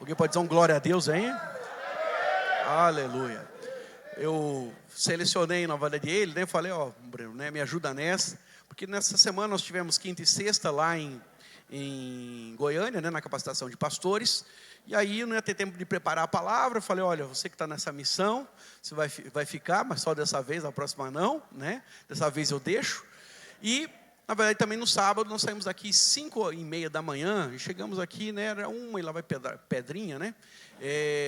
Alguém pode dizer um glória a Deus, hein? Aleluia. Eu selecionei na valia dele, né? Falei, ó, Breno, né? Me ajuda nessa. Porque nessa semana nós tivemos quinta e sexta lá em Goiânia, né? Na capacitação de pastores. E aí não ia ter tempo de preparar a palavra. Eu falei, olha, você que está nessa missão, você vai ficar, mas só dessa vez, a próxima não, né? Dessa vez eu deixo. E, na verdade, também no sábado, nós saímos daqui 5h30 da manhã, e chegamos aqui, né, era 1h, e lá vai Pedrinha, né?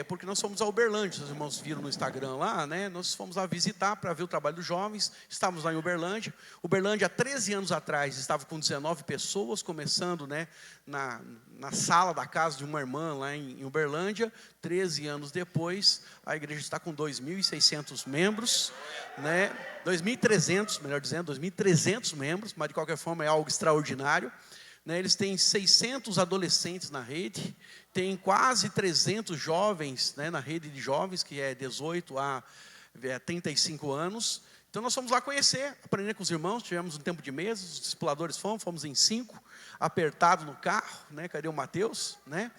Porque nós fomos a Uberlândia, os irmãos viram no Instagram lá, né? Nós fomos lá visitar para ver o trabalho dos jovens, estávamos lá em Uberlândia. Uberlândia, há 13 anos atrás, estava com 19 pessoas, começando, né, na sala da casa de uma irmã lá em Uberlândia. 13 anos depois, a igreja está com 2.600 membros, né? 2.300, melhor dizendo, 2.300 membros, mas de qualquer forma é algo extraordinário, né? Eles têm 600 adolescentes na rede, tem quase 300 jovens, né, na rede de jovens, que é 18 a 35 anos. Então nós fomos lá conhecer, aprender com os irmãos, tivemos um tempo de mesa, os discipuladores fomos em 5, apertado no carro, né? Cadê o Mateus, né?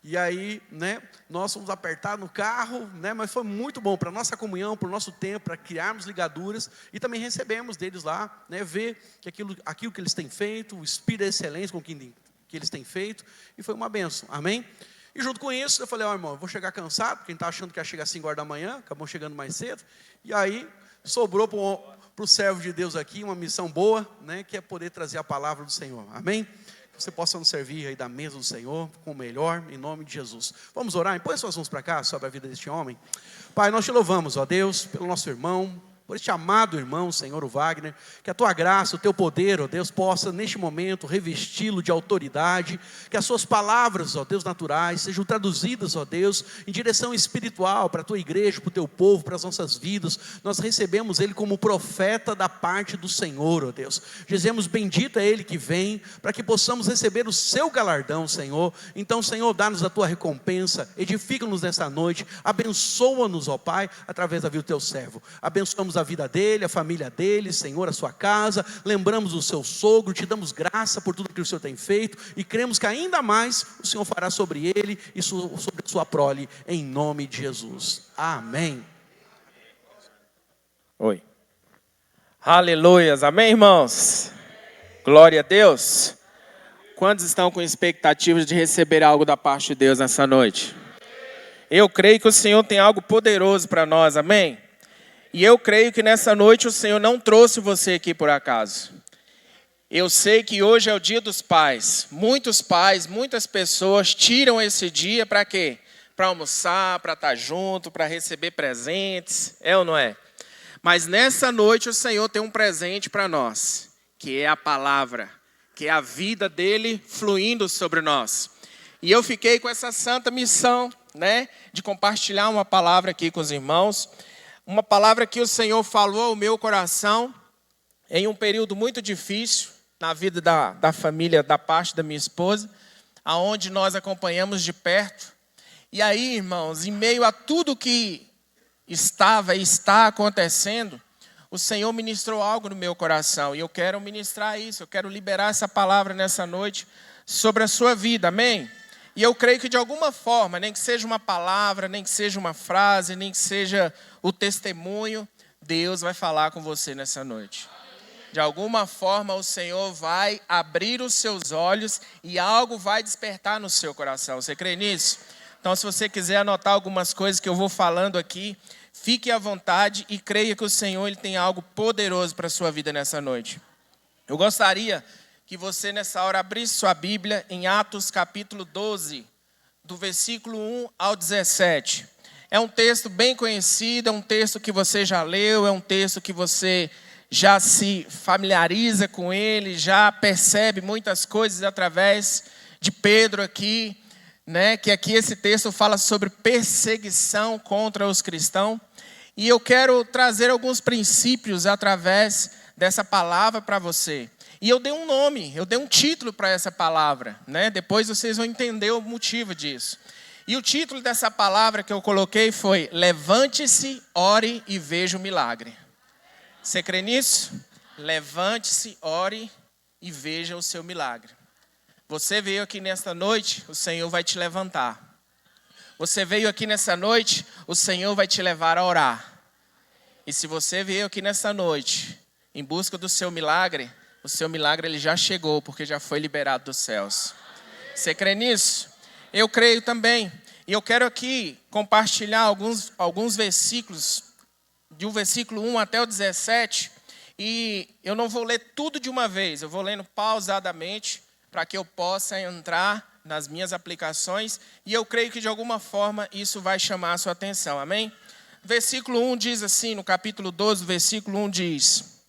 E aí, né, nós fomos apertados no carro, né, mas foi muito bom para a nossa comunhão, para o nosso tempo, para criarmos ligaduras, e também recebemos deles lá, né, ver que aquilo que eles têm feito, o espírito de excelência com que eles têm feito, e foi uma bênção, amém? E junto com isso, eu falei, ó, irmão, eu vou chegar cansado, quem está achando que ia chegar às 5h da manhã, acabou chegando mais cedo, e aí sobrou para o servo de Deus aqui uma missão boa, né, que é poder trazer a palavra do Senhor, amém? Você possa nos servir aí da mesa do Senhor com o melhor, em nome de Jesus. Vamos orar? Põe suas mãos para cá, sobre a vida deste homem. Pai, nós te louvamos, ó Deus, pelo nosso irmão, por este amado irmão, Senhor, o Wagner, que a tua graça, o teu poder, ó Deus, possa neste momento revesti-lo de autoridade, que as suas palavras, ó Deus, naturais, sejam traduzidas, ó Deus, em direção espiritual para a tua igreja, para o teu povo, para as nossas vidas. Nós recebemos ele como profeta da parte do Senhor, ó Deus. Dizemos, bendito é ele que vem, para que possamos receber o seu galardão, Senhor. Então, Senhor, dá-nos a tua recompensa, edifica-nos nesta noite, abençoa-nos, ó Pai, através da vida do teu servo. Abençoamos a vida dele, a família dele, Senhor, a sua casa, lembramos do seu sogro, te damos graça por tudo que o Senhor tem feito, e cremos que ainda mais o Senhor fará sobre ele e sobre a sua prole, em nome de Jesus, amém. Oi. Aleluias, amém, irmãos? Glória a Deus. Quantos estão com expectativas de receber algo da parte de Deus nessa noite? Eu creio que o Senhor tem algo poderoso para nós, amém? E eu creio que nessa noite o Senhor não trouxe você aqui por acaso. Eu sei que hoje é o dia dos pais. Muitos pais, muitas pessoas tiram esse dia para quê? Para almoçar, para estar junto, para receber presentes. É ou não é? Mas nessa noite o Senhor tem um presente para nós, que é a palavra, que é a vida dele fluindo sobre nós. E eu fiquei com essa santa missão, né, de compartilhar uma palavra aqui com os irmãos. Uma palavra que o Senhor falou ao meu coração em um período muito difícil na vida da família, da parte da minha esposa, aonde nós acompanhamos de perto. E aí, irmãos, em meio a tudo que estava e está acontecendo, o Senhor ministrou algo no meu coração. E eu quero ministrar isso, eu quero liberar essa palavra nessa noite sobre a sua vida, amém? E eu creio que de alguma forma, nem que seja uma palavra, nem que seja uma frase, nem que seja o testemunho, Deus vai falar com você nessa noite. De alguma forma o Senhor vai abrir os seus olhos e algo vai despertar no seu coração. Você crê nisso? Então, se você quiser anotar algumas coisas que eu vou falando aqui, fique à vontade e creia que o Senhor ele tem algo poderoso para a sua vida nessa noite. Eu gostaria que você nessa hora abrisse sua Bíblia em Atos capítulo 12, do versículo 1 ao 17. É um texto bem conhecido, é um texto que você já leu, é um texto que você já se familiariza com ele, já percebe muitas coisas através de Pedro aqui, né? Que aqui esse texto fala sobre perseguição contra os cristãos. E eu quero trazer alguns princípios através dessa palavra para você. E eu dei um nome, eu dei um título para essa palavra, né? Depois vocês vão entender o motivo disso. E o título dessa palavra que eu coloquei foi: levante-se, ore e veja o milagre. Você crê nisso? Levante-se, ore e veja o seu milagre. Você veio aqui nesta noite, o Senhor vai te levantar. você veio aqui nessa noite, o Senhor vai te levar a orar. E se você veio aqui nessa noite, em busca do seu milagre, o seu milagre ele já chegou, porque já foi liberado dos céus. Você crê nisso? Eu creio também. E eu quero aqui compartilhar alguns versículos, do versículo 1 até o 17. E eu não vou ler tudo de uma vez, eu vou lendo pausadamente, para que eu possa entrar nas minhas aplicações. E eu creio que de alguma forma isso vai chamar a sua atenção, amém? Versículo 1 diz assim, no capítulo 12, versículo 1 diz: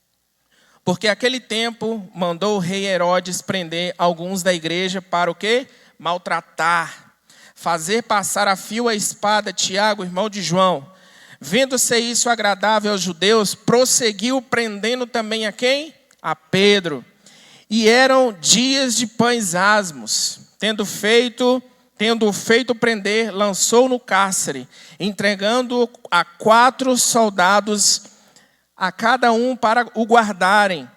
porque aquele tempo mandou o rei Herodes prender alguns da igreja para o quê? Maltratar, fazer passar a fio a espada Tiago, irmão de João. Vendo-se isso agradável aos judeus, prosseguiu prendendo também a quem? A Pedro. E eram dias de pães asmos. Tendo feito prender, lançou no cárcere, entregando a 4 soldados a cada um para o guardarem,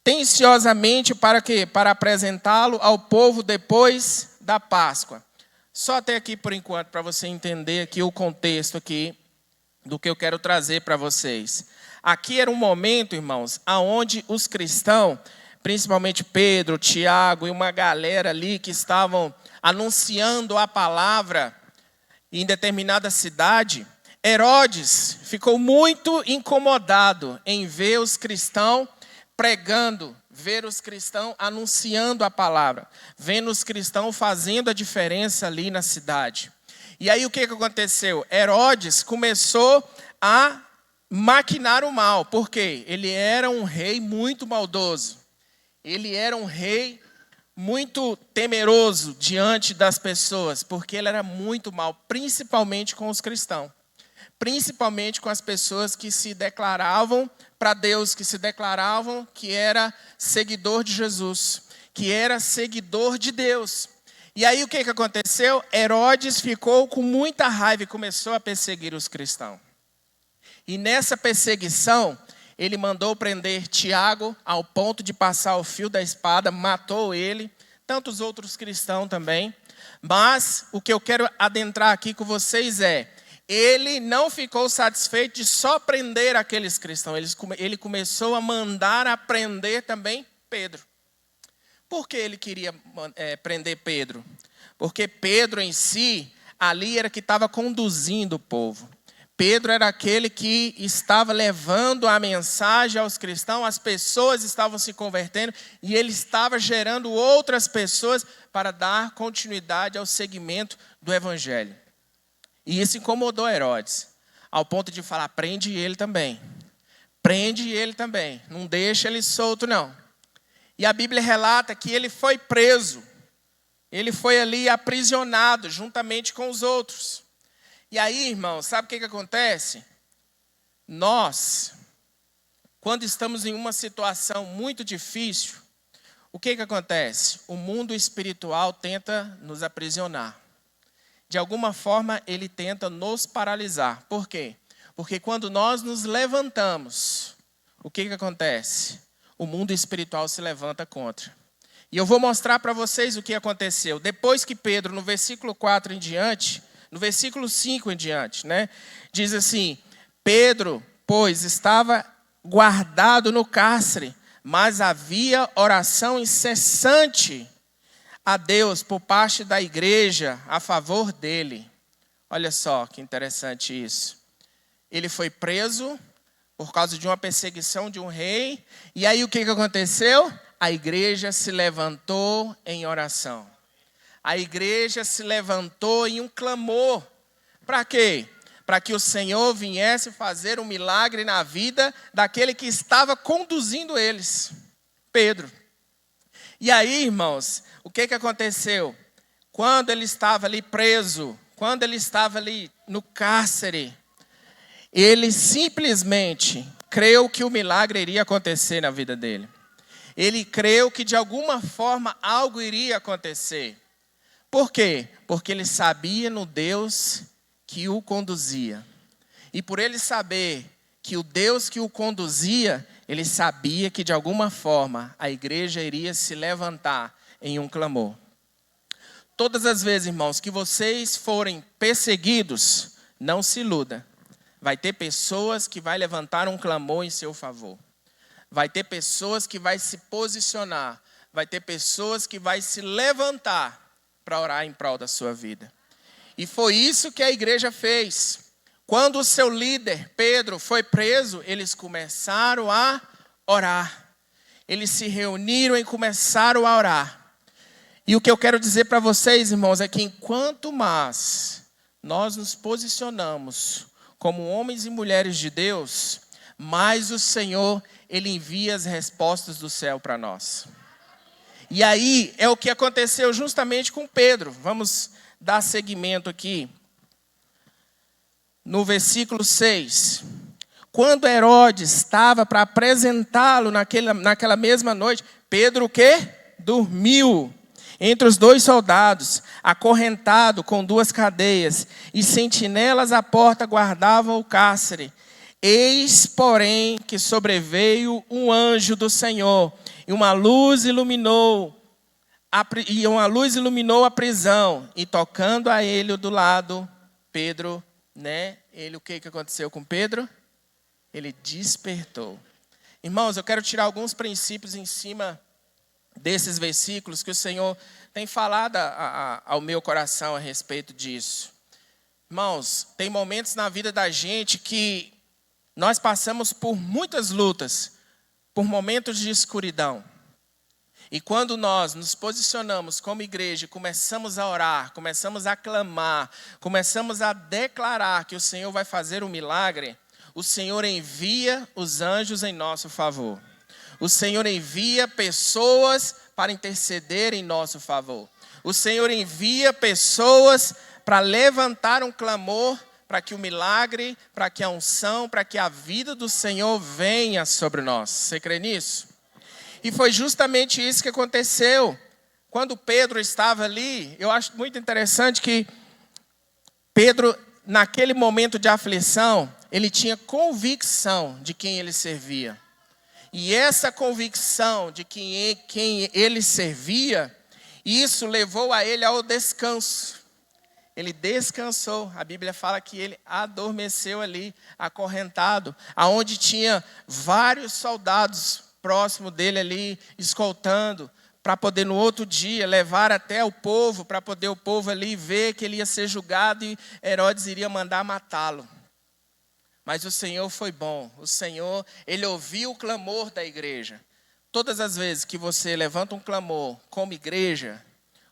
tenciosamente para quê? Para apresentá-lo ao povo depois da Páscoa. Só até aqui por enquanto, para você entender aqui o contexto aqui do que eu quero trazer para vocês. Aqui era um momento, irmãos, aonde os cristãos, principalmente Pedro, Tiago e uma galera ali que estavam anunciando a palavra em determinada cidade, Herodes ficou muito incomodado em ver os cristãos pregando, ver os cristãos anunciando a palavra, vendo os cristãos fazendo a diferença ali na cidade. E aí o que aconteceu? Herodes começou a maquinar o mal, porque ele era um rei muito maldoso. Ele era um rei muito temeroso diante das pessoas, porque ele era muito mal, principalmente com os cristãos. Principalmente com as pessoas que se declaravam para Deus, que se declaravam que era seguidor de Jesus, que era seguidor de Deus. E aí o que aconteceu? Herodes ficou com muita raiva e começou a perseguir os cristãos. E nessa perseguição, ele mandou prender Tiago ao ponto de passar o fio da espada, matou ele, tantos outros cristãos também. Mas o que eu quero adentrar aqui com vocês é, ele não ficou satisfeito de só prender aqueles cristãos, ele começou a mandar a prender também Pedro. Por que ele queria prender Pedro? Porque Pedro em si, ali era que estava conduzindo o povo. Pedro era aquele que estava levando a mensagem aos cristãos, as pessoas estavam se convertendo e ele estava gerando outras pessoas para dar continuidade ao segmento do evangelho. E isso incomodou Herodes, ao ponto de falar, prende ele também, não deixa ele solto não. E a Bíblia relata que ele foi preso, ele foi ali aprisionado juntamente com os outros. E aí, irmão, sabe o que acontece? Nós, quando estamos em uma situação muito difícil, o que acontece? O mundo espiritual tenta nos aprisionar. De alguma forma, ele tenta nos paralisar. Por quê? Porque quando nós nos levantamos, o que acontece? O mundo espiritual se levanta contra. E eu vou mostrar para vocês o que aconteceu. Depois que Pedro, no versículo 4 em diante, no versículo 5 em diante, diz assim, Pedro, pois, estava guardado no cárcere, mas havia oração incessante a Deus por parte da igreja a favor dele. Olha só que interessante isso. Ele foi preso por causa de uma perseguição de um rei. E aí o que aconteceu? A igreja se levantou em oração. A igreja se levantou em um clamor. Para quê? Para que o Senhor viesse fazer um milagre na vida daquele que estava conduzindo eles, Pedro. E aí, irmãos, o que aconteceu? Quando ele estava ali preso, quando ele estava ali no cárcere, ele simplesmente creu que o milagre iria acontecer na vida dele. Ele creu que de alguma forma algo iria acontecer. Por quê? Porque ele sabia no Deus que o conduzia. E por ele saber que o Deus que o conduzia, ele sabia que de alguma forma a igreja iria se levantar em um clamor. Todas as vezes, irmãos, que vocês forem perseguidos, não se iluda. Vai ter pessoas que vai levantar um clamor em seu favor. Vai ter pessoas que vai se posicionar. Vai ter pessoas que vai se levantar para orar em prol da sua vida. E foi isso que a igreja fez. Quando o seu líder, Pedro, foi preso, eles começaram a orar. Eles se reuniram e começaram a orar. E o que eu quero dizer para vocês, irmãos, é que enquanto mais nós nos posicionamos como homens e mulheres de Deus, mais o Senhor, Ele envia as respostas do céu para nós. E aí é o que aconteceu justamente com Pedro. Vamos dar seguimento aqui. No versículo 6. Quando Herodes estava para apresentá-lo naquela mesma noite, Pedro o quê? Dormiu entre os 2 soldados, acorrentado com 2 cadeias, e sentinelas à porta guardavam o cárcere. Eis, porém, que sobreveio um anjo do Senhor, e uma luz iluminou a prisão, e tocando a ele do lado, Pedro, o que aconteceu com Pedro? Ele despertou. Irmãos, eu quero tirar alguns princípios em cima desses versículos que o Senhor tem falado ao meu coração a respeito disso. Irmãos, tem momentos na vida da gente que nós passamos por muitas lutas, por momentos de escuridão. E quando nós nos posicionamos como igreja, começamos a orar, começamos a clamar, começamos a declarar que o Senhor vai fazer um milagre, o Senhor envia os anjos em nosso favor. O Senhor envia pessoas para interceder em nosso favor. O Senhor envia pessoas para levantar um clamor, para que o milagre, para que a unção, para que a vida do Senhor venha sobre nós. Você crê nisso? E foi justamente isso que aconteceu. Quando Pedro estava ali, eu acho muito interessante que Pedro, naquele momento de aflição, ele tinha convicção de quem ele servia. E essa convicção de quem ele servia, isso levou a ele ao descanso. Ele descansou. A Bíblia fala que ele adormeceu ali, acorrentado, aonde tinha vários soldados próximo dele ali, escoltando, para poder no outro dia levar até o povo, para poder o povo ali ver que ele ia ser julgado e Herodes iria mandar matá-lo. Mas o Senhor foi bom. O Senhor, Ele ouviu o clamor da igreja. Todas as vezes que você levanta um clamor como igreja,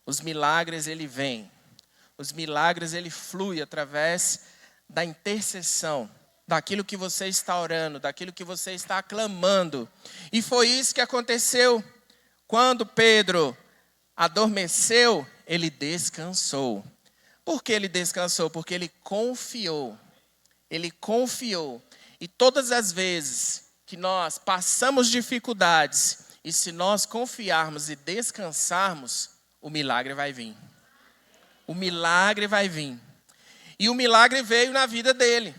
os milagres, Ele vem. Os milagres, Ele flui através da intercessão, daquilo que você está orando, daquilo que você está clamando. E foi isso que aconteceu. Quando Pedro adormeceu, ele descansou. Por que ele descansou? Porque ele confiou. Ele confiou. E todas as vezes que nós passamos dificuldades, e se nós confiarmos e descansarmos, o milagre vai vir. O milagre vai vir. E o milagre veio na vida dele.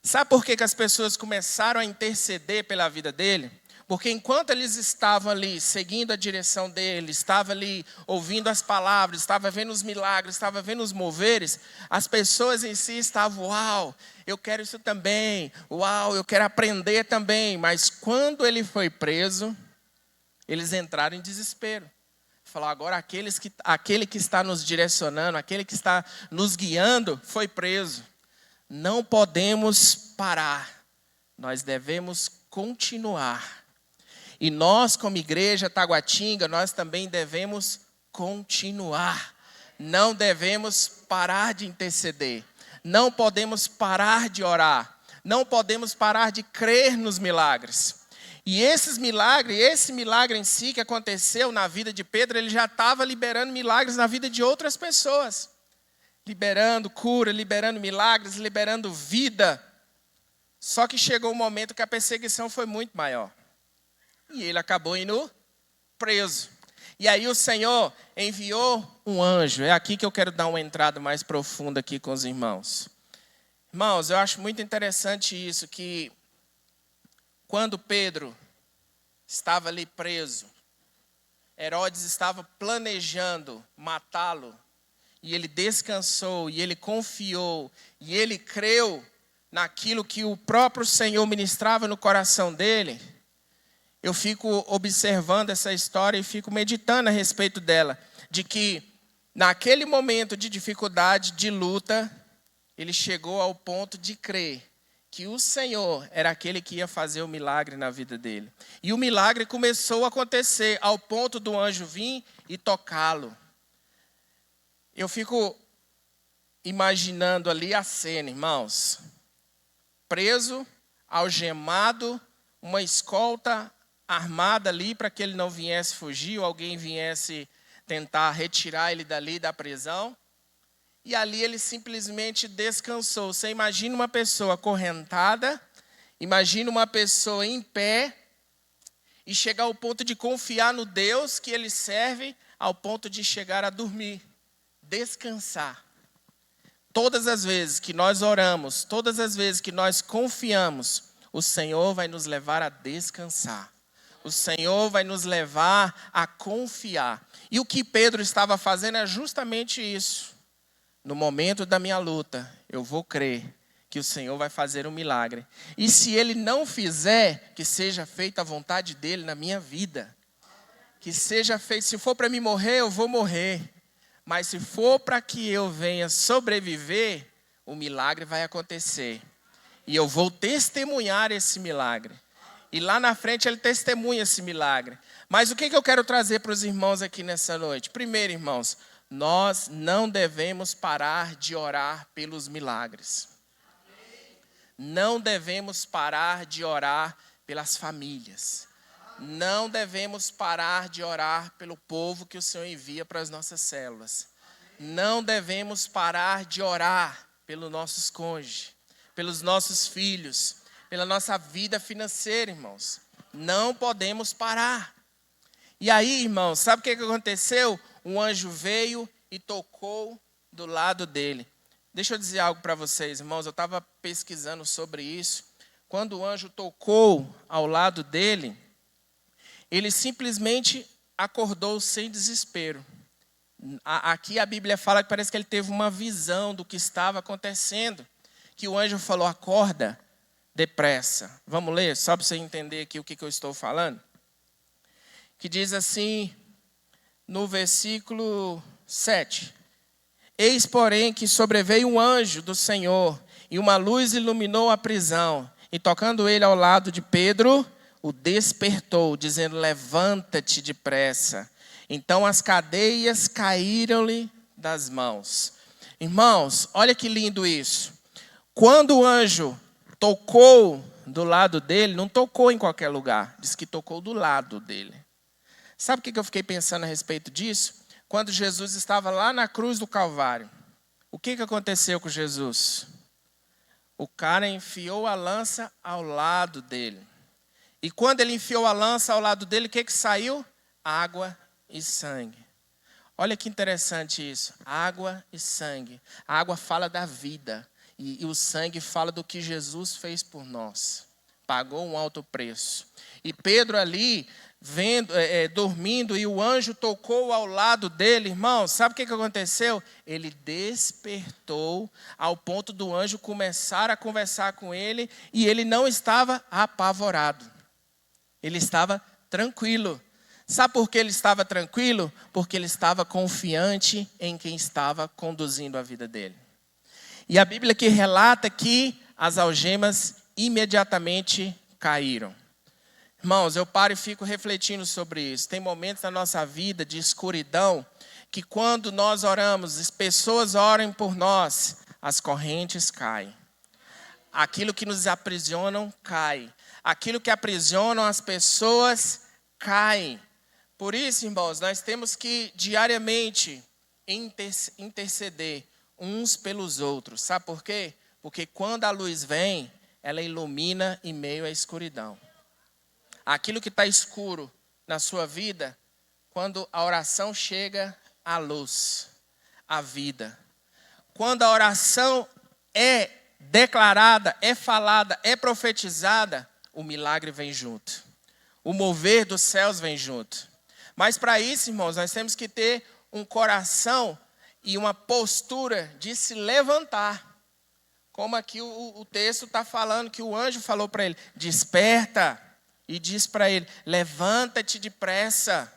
Sabe por que as pessoas começaram a interceder pela vida dele? Porque enquanto eles estavam ali, seguindo a direção dele, estavam ali ouvindo as palavras, estavam vendo os milagres, estavam vendo os moveres, as pessoas em si estavam, uau, eu quero isso também, uau, eu quero aprender também. Mas quando ele foi preso, eles entraram em desespero. Falaram, agora aquele que está nos direcionando, aquele que está nos guiando, foi preso. Não podemos parar, nós devemos continuar. E nós, como igreja Taguatinga, nós também devemos continuar. Não devemos parar de interceder. Não podemos parar de orar. Não podemos parar de crer nos milagres. E esse milagre em si que aconteceu na vida de Pedro, ele já estava liberando milagres na vida de outras pessoas. Liberando cura, liberando milagres, liberando vida. Só que chegou um momento que a perseguição foi muito maior. E ele acabou indo preso. E aí o Senhor enviou um anjo. É aqui que eu quero dar uma entrada mais profunda aqui com os irmãos. Irmãos, eu acho muito interessante isso, que quando Pedro estava ali preso, Herodes estava planejando matá-lo e ele descansou, e ele confiou, e ele creu naquilo que o próprio Senhor ministrava no coração dele, eu fico observando essa história e fico meditando a respeito dela, de que naquele momento de dificuldade, de luta, ele chegou ao ponto de crer que o Senhor era aquele que ia fazer o milagre na vida dele. E o milagre começou a acontecer ao ponto do anjo vir e tocá-lo. Eu fico imaginando ali a cena, irmãos. Preso, algemado, uma escolta armada ali para que ele não viesse fugir, ou alguém viesse tentar retirar ele dali da prisão. E ali ele simplesmente descansou. Você imagina uma pessoa acorrentada, imagina uma pessoa em pé, e chegar ao ponto de confiar no Deus que ele serve, ao ponto de chegar a dormir, descansar. Todas as vezes que nós oramos, todas as vezes que nós confiamos, o Senhor vai nos levar a descansar. O Senhor vai nos levar a confiar. E o que Pedro estava fazendo é justamente isso. No momento da minha luta, eu vou crer que o Senhor vai fazer um milagre. E se Ele não fizer, que seja feita a vontade dEle na minha vida. Que seja feito, se for para mim morrer, eu vou morrer. Mas se for para que eu venha sobreviver, o milagre vai acontecer. E eu vou testemunhar esse milagre. E lá na frente Ele testemunha esse milagre. Mas o que eu quero trazer para os irmãos aqui nessa noite? Primeiro, irmãos, nós não devemos parar de orar pelos milagres. Não devemos parar de orar pelas famílias. Não devemos parar de orar pelo povo que o Senhor envia para as nossas células. Não devemos parar de orar pelos nossos cônjuges, pelos nossos filhos, pela nossa vida financeira, irmãos. Não podemos parar. E aí, irmãos, sabe o que aconteceu? Um anjo veio e tocou do lado dele. Deixa eu dizer algo para vocês, irmãos. Eu estava pesquisando sobre isso. Quando o anjo tocou ao lado dele, ele simplesmente acordou sem desespero. Aqui a Bíblia fala que parece que ele teve uma visão do que estava acontecendo. Que o anjo falou, acorda depressa. Vamos ler, só para você entender aqui o que eu estou falando. Que diz assim, no versículo 7. Eis, porém, que sobreveio um anjo do Senhor, e uma luz iluminou a prisão. E tocando ele ao lado de Pedro, o despertou, dizendo, levanta-te depressa. Então as cadeias caíram-lhe das mãos. Irmãos, olha que lindo isso. Quando o anjo tocou do lado dele, não tocou em qualquer lugar, diz que tocou do lado dele. Sabe o que eu fiquei pensando a respeito disso? Quando Jesus estava lá na cruz do Calvário, o que aconteceu com Jesus? O cara enfiou a lança ao lado dele. E quando ele enfiou a lança ao lado dele, o que saiu? Água e sangue. Olha que interessante isso. Água e sangue. A água fala da vida. E o sangue fala do que Jesus fez por nós. Pagou um alto preço. E Pedro ali, dormindo, e o anjo tocou ao lado dele, irmão, sabe o que aconteceu? Ele despertou ao ponto do anjo começar a conversar com ele, e ele não estava apavorado. Ele estava tranquilo. Sabe por que ele estava tranquilo? Porque ele estava confiante em quem estava conduzindo a vida dele. E a Bíblia que relata que as algemas imediatamente caíram. Irmãos, eu paro e fico refletindo sobre isso. Tem momentos na nossa vida de escuridão que quando nós oramos, as pessoas orem por nós, as correntes caem. Aquilo que nos aprisionam, cai. Aquilo que aprisionam as pessoas, cai. Por isso, irmãos, nós temos que diariamente interceder uns pelos outros. Sabe por quê? Porque quando a luz vem, ela ilumina em meio à escuridão. Aquilo que está escuro na sua vida, quando a oração chega, a luz, a vida. Quando a oração é declarada, é falada, é profetizada, o milagre vem junto. O mover dos céus vem junto. Mas para isso, irmãos, nós temos que ter um coração e uma postura de se levantar. Como aqui o texto está falando, que o anjo falou para ele, desperta, e diz para ele, levanta-te depressa.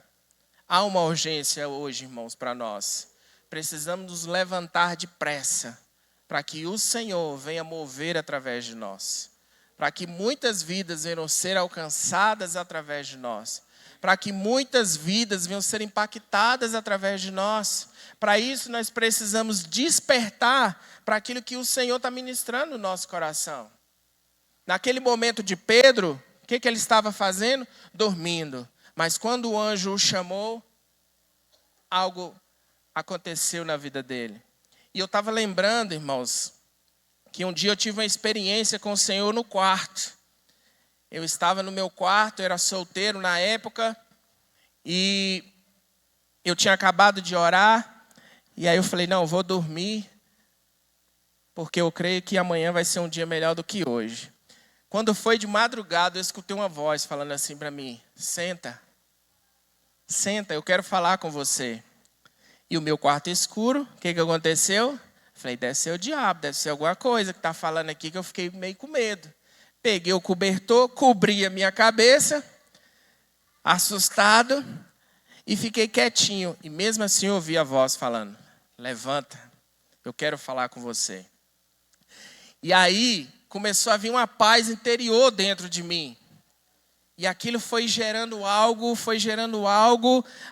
Há uma urgência hoje, irmãos, para nós. Precisamos nos levantar depressa, para que o Senhor venha mover através de nós. Para que muitas vidas venham ser alcançadas através de nós. Para que muitas vidas venham ser impactadas através de nós. Para isso nós precisamos despertar para aquilo que o Senhor está ministrando no nosso coração. Naquele momento de Pedro, o que ele estava fazendo? Dormindo. Mas quando o anjo o chamou, algo aconteceu na vida dele. E eu estava lembrando, irmãos, que um dia eu tive uma experiência com o Senhor no quarto. Eu estava no meu quarto, eu era solteiro na época, e eu tinha acabado de orar, e aí eu falei, não, eu vou dormir, porque eu creio que amanhã vai ser um dia melhor do que hoje. Quando foi de madrugada, eu escutei uma voz falando assim para mim, senta, eu quero falar com você. E o meu quarto escuro, o que aconteceu? Falei, deve ser o diabo, deve ser alguma coisa que está falando aqui, que eu fiquei meio com medo. Peguei o cobertor, cobri a minha cabeça, assustado, e fiquei quietinho. E mesmo assim eu ouvi a voz falando, levanta, eu quero falar com você. E aí começou a vir uma paz interior dentro de mim. E aquilo foi gerando algo,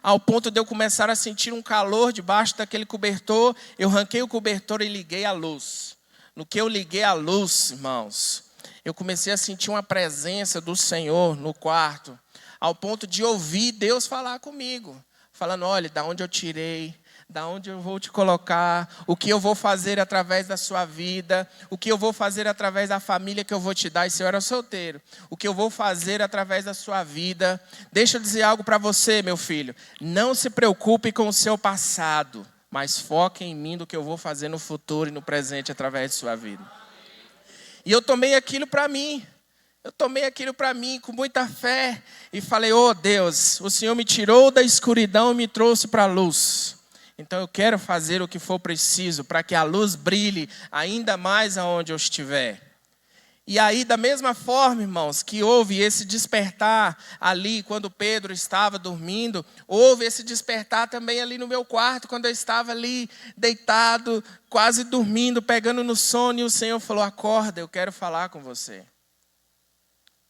ao ponto de eu começar a sentir um calor debaixo daquele cobertor. Eu arranquei o cobertor e liguei a luz. No que eu liguei a luz, irmãos, eu comecei a sentir uma presença do Senhor no quarto, ao ponto de ouvir Deus falar comigo, falando, olha, da onde eu tirei, da onde eu vou te colocar, o que eu vou fazer através da sua vida, o que eu vou fazer através da família que eu vou te dar, e se eu era solteiro, o que eu vou fazer através da sua vida. Deixa eu dizer algo para você, meu filho, não se preocupe com o seu passado, mas foque em mim do que eu vou fazer no futuro e no presente através de sua vida. E eu tomei aquilo para mim. Com muita fé. E falei, Deus, o Senhor me tirou da escuridão e me trouxe para a luz. Então eu quero fazer o que for preciso para que a luz brilhe ainda mais aonde eu estiver. E aí, da mesma forma, irmãos, que houve esse despertar ali quando Pedro estava dormindo, houve esse despertar também ali no meu quarto, quando eu estava ali deitado, quase dormindo, pegando no sono, e o Senhor falou, acorda, eu quero falar com você.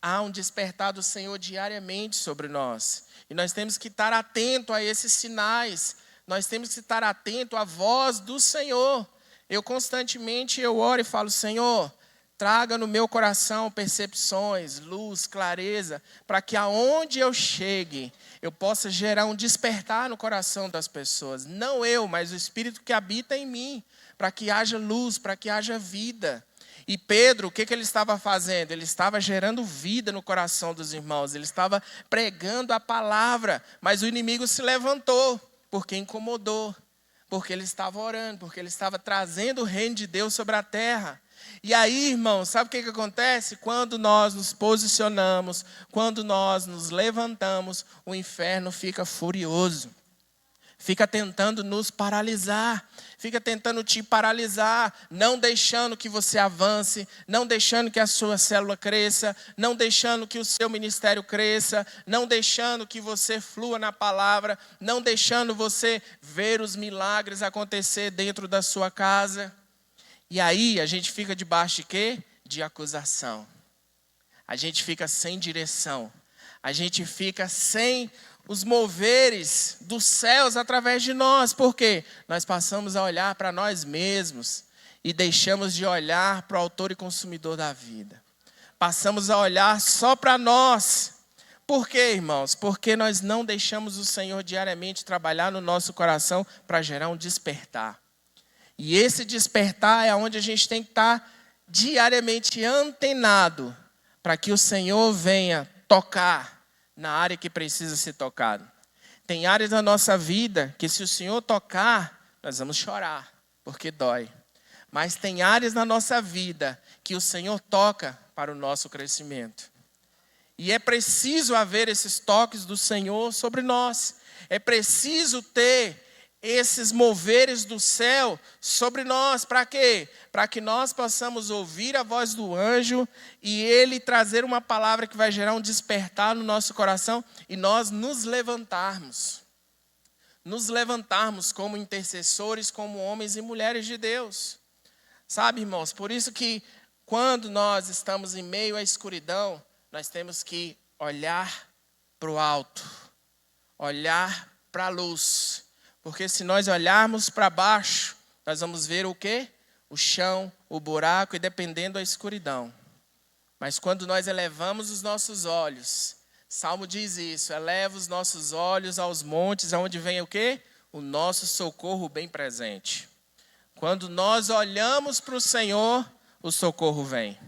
Há um despertar do Senhor diariamente sobre nós. E nós temos que estar atento a esses sinais. Nós temos que estar atento à voz do Senhor. Eu constantemente oro e falo, Senhor, traga no meu coração percepções, luz, clareza, para que aonde eu chegue, eu possa gerar um despertar no coração das pessoas. Não eu, mas o Espírito que habita em mim, para que haja luz, para que haja vida. E Pedro, o que ele estava fazendo? Ele estava gerando vida no coração dos irmãos, ele estava pregando a palavra, mas o inimigo se levantou, porque incomodou, porque ele estava orando, porque ele estava trazendo o reino de Deus sobre a terra. E aí, irmãos, sabe o que acontece? Quando nós nos posicionamos, quando nós nos levantamos, o inferno fica furioso. Fica tentando nos paralisar, fica tentando te paralisar, não deixando que você avance, não deixando que a sua célula cresça, não deixando que o seu ministério cresça, não deixando que você flua na palavra, não deixando você ver os milagres acontecer dentro da sua casa. E aí a gente fica debaixo de quê? De acusação. A gente fica sem direção, a gente fica sem os moveres dos céus através de nós. Por quê? Nós passamos a olhar para nós mesmos e deixamos de olhar para o autor e consumidor da vida. Passamos a olhar só para nós. Por quê, irmãos? Porque nós não deixamos o Senhor diariamente trabalhar no nosso coração para gerar um despertar. E esse despertar é onde a gente tem que estar diariamente antenado para que o Senhor venha tocar na área que precisa ser tocado. Tem áreas da nossa vida que se o Senhor tocar, nós vamos chorar, porque dói. Mas tem áreas na nossa vida que o Senhor toca para o nosso crescimento. E é preciso haver esses toques do Senhor sobre nós. É preciso ter esses moveres do céu sobre nós. Para quê? Para que nós possamos ouvir a voz do anjo e ele trazer uma palavra que vai gerar um despertar no nosso coração e nós nos levantarmos. Nos levantarmos como intercessores, como homens e mulheres de Deus. Sabe, irmãos, por isso que quando nós estamos em meio à escuridão, nós temos que olhar para o alto, olhar para a luz. Porque se nós olharmos para baixo, nós vamos ver o quê? O chão, o buraco e dependendo da escuridão. Mas quando nós elevamos os nossos olhos, Salmo diz isso, eleva os nossos olhos aos montes, aonde vem o quê? O nosso socorro bem presente. Quando nós olhamos para o Senhor, o socorro vem.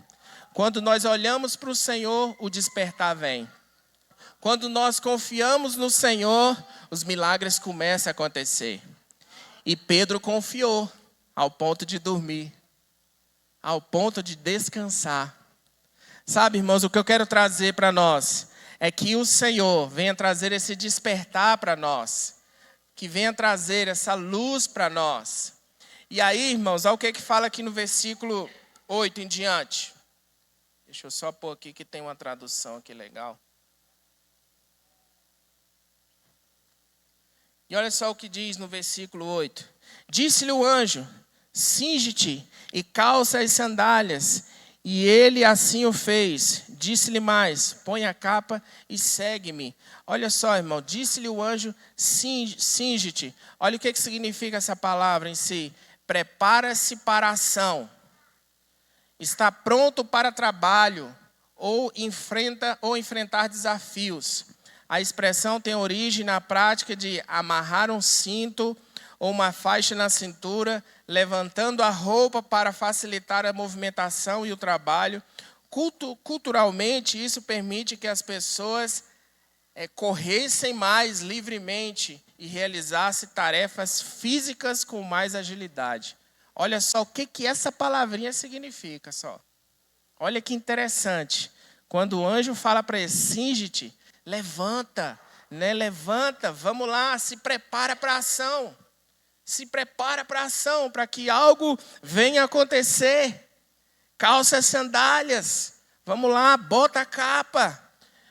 Quando nós olhamos para o Senhor, o despertar vem. Quando nós confiamos no Senhor, os milagres começam a acontecer. E Pedro confiou ao ponto de dormir, ao ponto de descansar. Sabe, irmãos, o que eu quero trazer para nós é que o Senhor venha trazer esse despertar para nós, que venha trazer essa luz para nós. E aí, irmãos, olha o que fala aqui no versículo 8 em diante. Deixa eu só pôr aqui que tem uma tradução aqui legal. E olha só o que diz no versículo 8. Disse-lhe o anjo, cinge-te e calça as sandálias. E ele assim o fez. Disse-lhe mais, põe a capa e segue-me. Olha só, irmão, disse-lhe o anjo, cinge-te. Olha o que significa essa palavra em si. Prepara-se para a ação. Está pronto para trabalho ou enfrentar desafios. A expressão tem origem na prática de amarrar um cinto ou uma faixa na cintura, levantando a roupa para facilitar a movimentação e o trabalho. Culturalmente, isso permite que as pessoas corressem mais livremente e realizassem tarefas físicas com mais agilidade. Olha só o que essa palavrinha significa. Só. Olha que interessante. Quando o anjo fala para ele, cinge-te, levanta, né? Levanta, vamos lá, se prepara para a ação. Se prepara para a ação, para que algo venha acontecer. Calça as sandálias, vamos lá, bota a capa.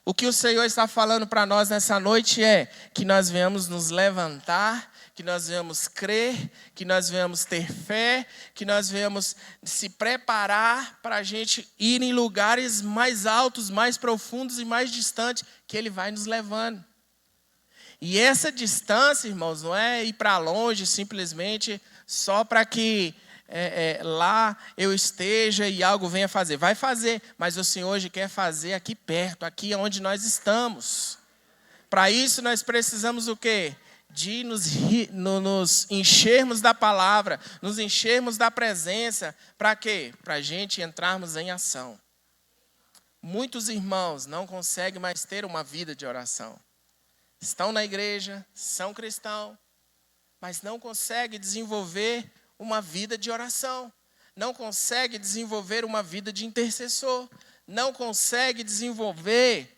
O que o Senhor está falando para nós nessa noite é que nós venhamos nos levantar, que nós venhamos crer, que nós venhamos ter fé, que nós venhamos se preparar para a gente ir em lugares mais altos, mais profundos e mais distantes, que Ele vai nos levando. E essa distância, irmãos, não é ir para longe simplesmente só para que lá eu esteja e algo venha fazer. Vai fazer, mas o Senhor hoje quer fazer aqui perto, aqui onde nós estamos. Para isso nós precisamos o quê? De nos enchermos da palavra, nos enchermos da presença. Para quê? Para a gente entrarmos em ação. Muitos irmãos não conseguem mais ter uma vida de oração. Estão na igreja, são cristãos, mas não conseguem desenvolver uma vida de oração. Não conseguem desenvolver uma vida de intercessor. Não conseguem desenvolver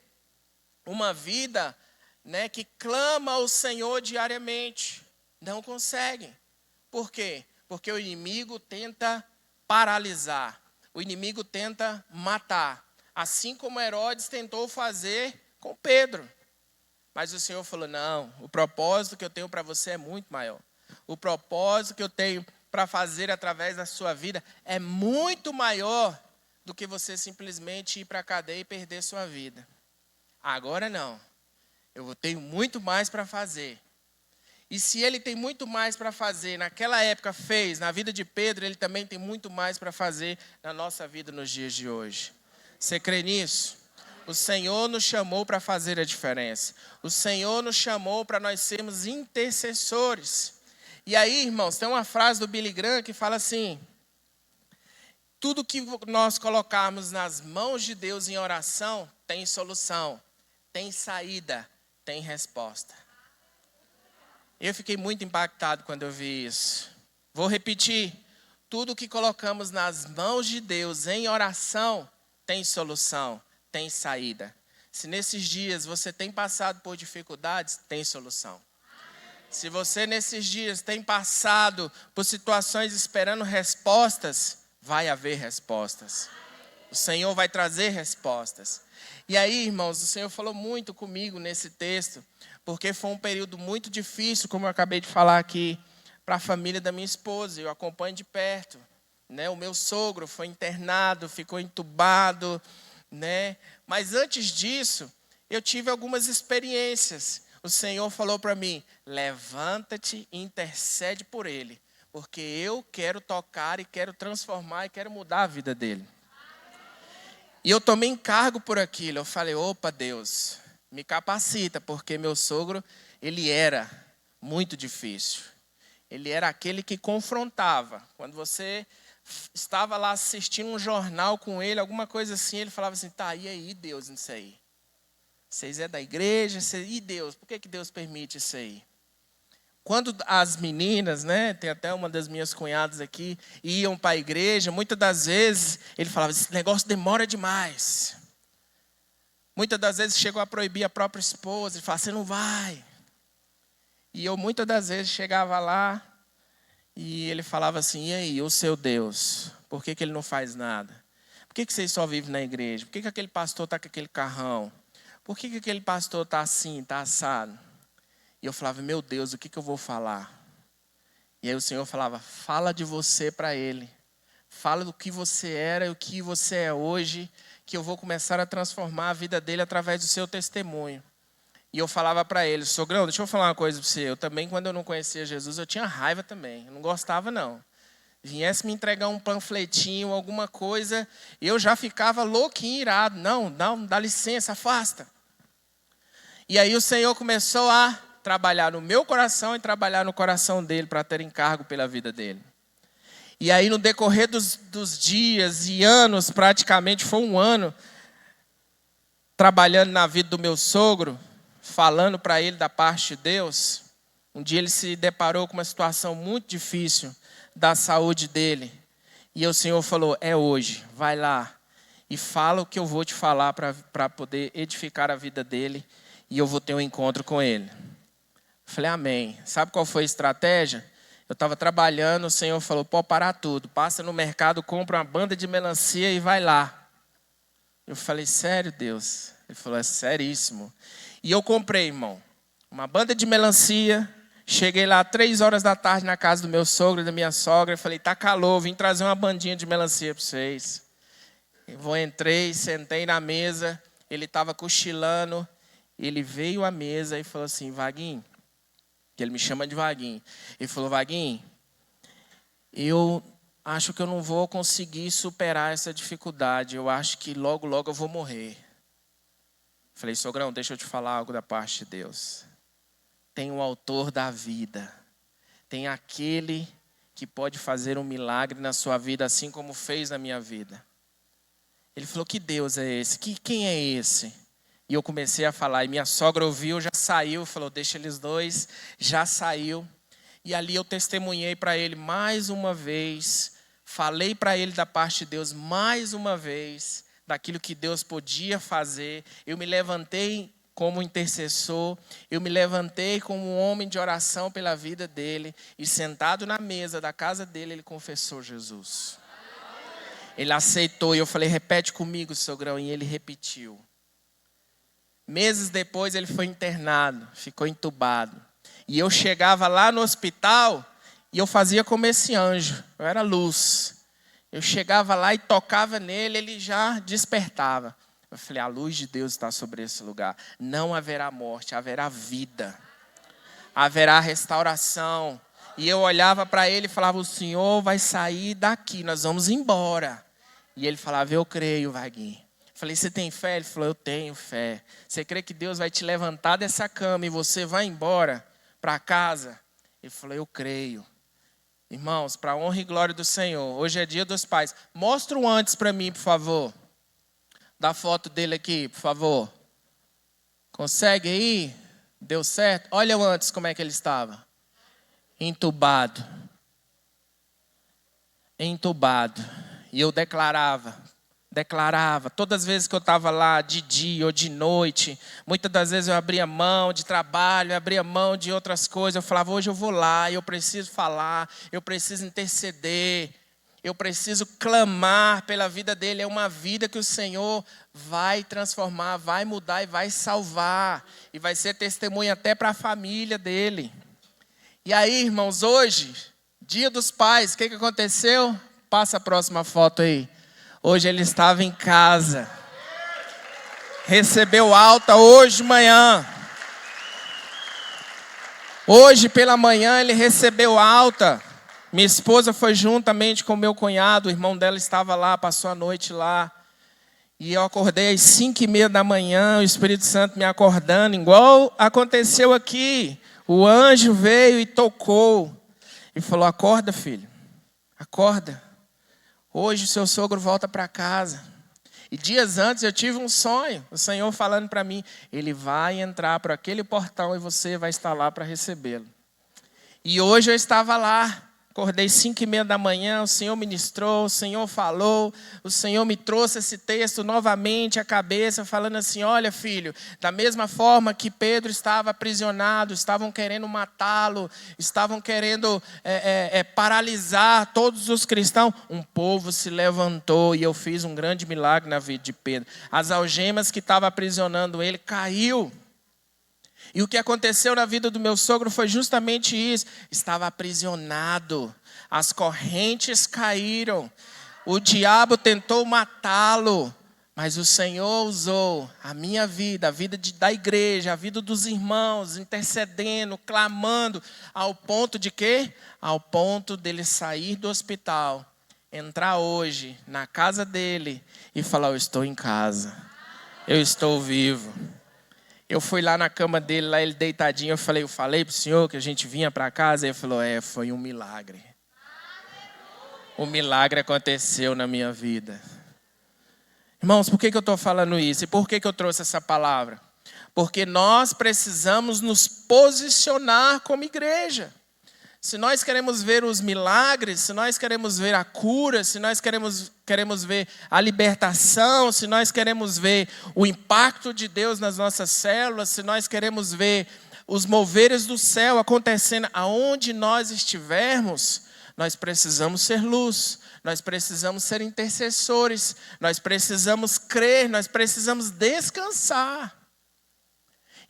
uma vida, né, que clama ao Senhor diariamente. Não conseguem. Por quê? Porque o inimigo tenta paralisar. O inimigo tenta matar. Assim como Herodes tentou fazer com Pedro. Mas o Senhor falou, não, o propósito que eu tenho para você é muito maior. O propósito que eu tenho para fazer através da sua vida é muito maior do que você simplesmente ir para a cadeia e perder sua vida. Agora não. Eu tenho muito mais para fazer. E se ele tem muito mais para fazer, naquela época fez, na vida de Pedro, ele também tem muito mais para fazer na nossa vida nos dias de hoje. Você crê nisso? O Senhor nos chamou para fazer a diferença. O Senhor nos chamou para nós sermos intercessores. E aí, irmãos, tem uma frase do Billy Graham que fala assim: tudo que nós colocarmos nas mãos de Deus em oração tem solução, tem saída, tem resposta. Eu fiquei muito impactado quando eu vi isso. Vou repetir. Tudo que colocamos nas mãos de Deus em oração tem solução, tem saída. Se nesses dias você tem passado por dificuldades, tem solução. Se você nesses dias tem passado por situações esperando respostas, vai haver respostas. O Senhor vai trazer respostas. E aí, irmãos, o Senhor falou muito comigo nesse texto, porque foi um período muito difícil, como eu acabei de falar aqui, para a família da minha esposa. Eu acompanho de perto, né? O meu sogro foi internado, ficou entubado, né? Mas antes disso, eu tive algumas experiências. O Senhor falou para mim: levanta-te e intercede por ele, porque eu quero tocar e quero transformar e quero mudar a vida dele. E eu tomei encargo por aquilo. Eu falei: opa, Deus, me capacita, porque meu sogro, ele era muito difícil. Ele era aquele que confrontava. Quando você estava lá assistindo um jornal com ele, alguma coisa assim, ele falava assim: tá, e aí, Deus, nisso aí? Vocês é da igreja? E Deus, por que Deus permite isso aí? Quando as meninas, né, tem até uma das minhas cunhadas aqui, iam para a igreja, muitas das vezes ele falava: esse negócio demora demais. Muitas das vezes chegou a proibir a própria esposa, ele falava: você não vai. E eu muitas das vezes chegava lá e ele falava assim: e aí, o seu Deus, por que ele não faz nada? Por que vocês só vivem na igreja? Por que aquele pastor está com aquele carrão? Por que aquele pastor está assim, está assado? E eu falava: meu Deus, o que eu vou falar? E aí o Senhor falava: fala de você para ele. Fala do que você era e o que você é hoje, que eu vou começar a transformar a vida dele através do seu testemunho. E eu falava para ele: sogrão, deixa eu falar uma coisa para você. Eu também, quando eu não conhecia Jesus, eu tinha raiva também. Eu não gostava, não. Viesse me entregar um panfletinho, alguma coisa, eu já ficava louquinho, irado. Não, dá licença, afasta. E aí o Senhor começou a trabalhar no meu coração e trabalhar no coração dele para ter encargo pela vida dele. E aí no decorrer dos dias e anos, praticamente foi um ano, trabalhando na vida do meu sogro, falando para ele da parte de Deus. Um dia ele se deparou com uma situação muito difícil da saúde dele. E o Senhor falou: é hoje, vai lá e fala o que eu vou te falar para poder edificar a vida dele. E eu vou ter um encontro com ele. Falei: amém. Sabe qual foi a estratégia? Eu estava trabalhando, o Senhor falou: pode parar tudo. Passa no mercado, compra uma banda de melancia e vai lá. Eu falei: sério, Deus? Ele falou: é seríssimo. E eu comprei, irmão, uma banda de melancia. Cheguei lá 3 horas da tarde na casa do meu sogro e da minha sogra. Eu falei: tá calor, vim trazer uma bandinha de melancia para vocês. Entrei, sentei na mesa. Ele estava cochilando. Ele veio à mesa e falou assim: Vaguinho, que ele me chama de Vaguinho. Ele falou: Vaguinho, eu acho que eu não vou conseguir superar essa dificuldade. Eu acho que logo, logo eu vou morrer. Falei: sogrão, deixa eu te falar algo da parte de Deus. Tem o autor da vida. Tem aquele que pode fazer um milagre na sua vida, assim como fez na minha vida. Ele falou: que Deus é esse? Quem é esse? E eu comecei a falar, e minha sogra ouviu, já saiu, falou: deixa eles dois, já saiu. E ali eu testemunhei para ele mais uma vez, falei para ele da parte de Deus mais uma vez, daquilo que Deus podia fazer. Eu me levantei como intercessor, eu me levantei como um homem de oração pela vida dele, e sentado na mesa da casa dele, ele confessou Jesus. Ele aceitou, e eu falei: repete comigo, sogrão, e ele repetiu. Meses depois ele foi internado, ficou entubado. E eu chegava lá no hospital e eu fazia como esse anjo, eu era luz. Eu chegava lá e tocava nele, ele já despertava. Eu falei: a luz de Deus está sobre esse lugar. Não haverá morte, haverá vida. Haverá restauração. E eu olhava para ele e falava: o Senhor vai sair daqui, nós vamos embora. E ele falava: eu creio, Vaguinho. Falei: você tem fé? Ele falou: eu tenho fé. Você crê que Deus vai te levantar dessa cama e você vai embora para casa? Ele falou: eu creio. Irmãos, para a honra e glória do Senhor, hoje é dia dos pais. Mostra o antes para mim, por favor. Dá a foto dele aqui, por favor. Consegue aí? Deu certo? Olha o antes, como é que ele estava. declarava. Todas as vezes que eu estava lá, de dia ou de noite, muitas das vezes eu abria mão de trabalho, eu abria mão de outras coisas. Eu falava, hoje eu vou lá, eu preciso falar, eu preciso interceder, eu preciso clamar pela vida dele. É uma vida que o Senhor vai transformar, vai mudar e vai salvar. E vai ser testemunha até para a família dele. E aí, irmãos, hoje, Dia dos Pais, o que aconteceu? Passa a próxima foto aí. Hoje ele estava em casa. Recebeu alta hoje de manhã. Hoje pela manhã ele recebeu alta. Minha esposa foi juntamente com meu cunhado. O irmão dela estava lá, passou a noite lá. E eu acordei às 5:30 da manhã. O Espírito Santo me acordando. Igual aconteceu aqui. O anjo veio e tocou. E falou, acorda, filho. Acorda. Hoje o seu sogro volta para casa. E dias antes eu tive um sonho. O Senhor falando para mim, ele vai entrar por aquele portão e você vai estar lá para recebê-lo. E hoje eu estava lá. Acordei 5:30 da manhã, o Senhor ministrou, o Senhor falou, o Senhor me trouxe esse texto novamente à cabeça, falando assim, olha filho, da mesma forma que Pedro estava aprisionado, estavam querendo matá-lo, estavam querendo paralisar todos os cristãos, um povo se levantou e eu fiz um grande milagre na vida de Pedro. As algemas que estavam aprisionando ele caiu. E o que aconteceu na vida do meu sogro foi justamente isso. Estava aprisionado. As correntes caíram. O diabo tentou matá-lo. Mas o Senhor usou a minha vida, a vida da igreja, a vida dos irmãos, intercedendo, clamando. Ao ponto de quê? Ao ponto dele sair do hospital, entrar hoje na casa dele e falar, eu estou em casa. Eu estou vivo. Eu fui lá na cama dele, lá ele deitadinho, eu falei pro senhor que a gente vinha para casa, e ele falou, foi um milagre. Um milagre aconteceu na minha vida. Irmãos, por que eu estou falando isso? E por que eu trouxe essa palavra? Porque nós precisamos nos posicionar como igreja. Se nós queremos ver os milagres, se nós queremos ver a cura, se nós queremos ver a libertação, se nós queremos ver o impacto de Deus nas nossas células, se nós queremos ver os moveres do céu acontecendo aonde nós estivermos, nós precisamos ser luz, nós precisamos ser intercessores, nós precisamos crer, nós precisamos descansar.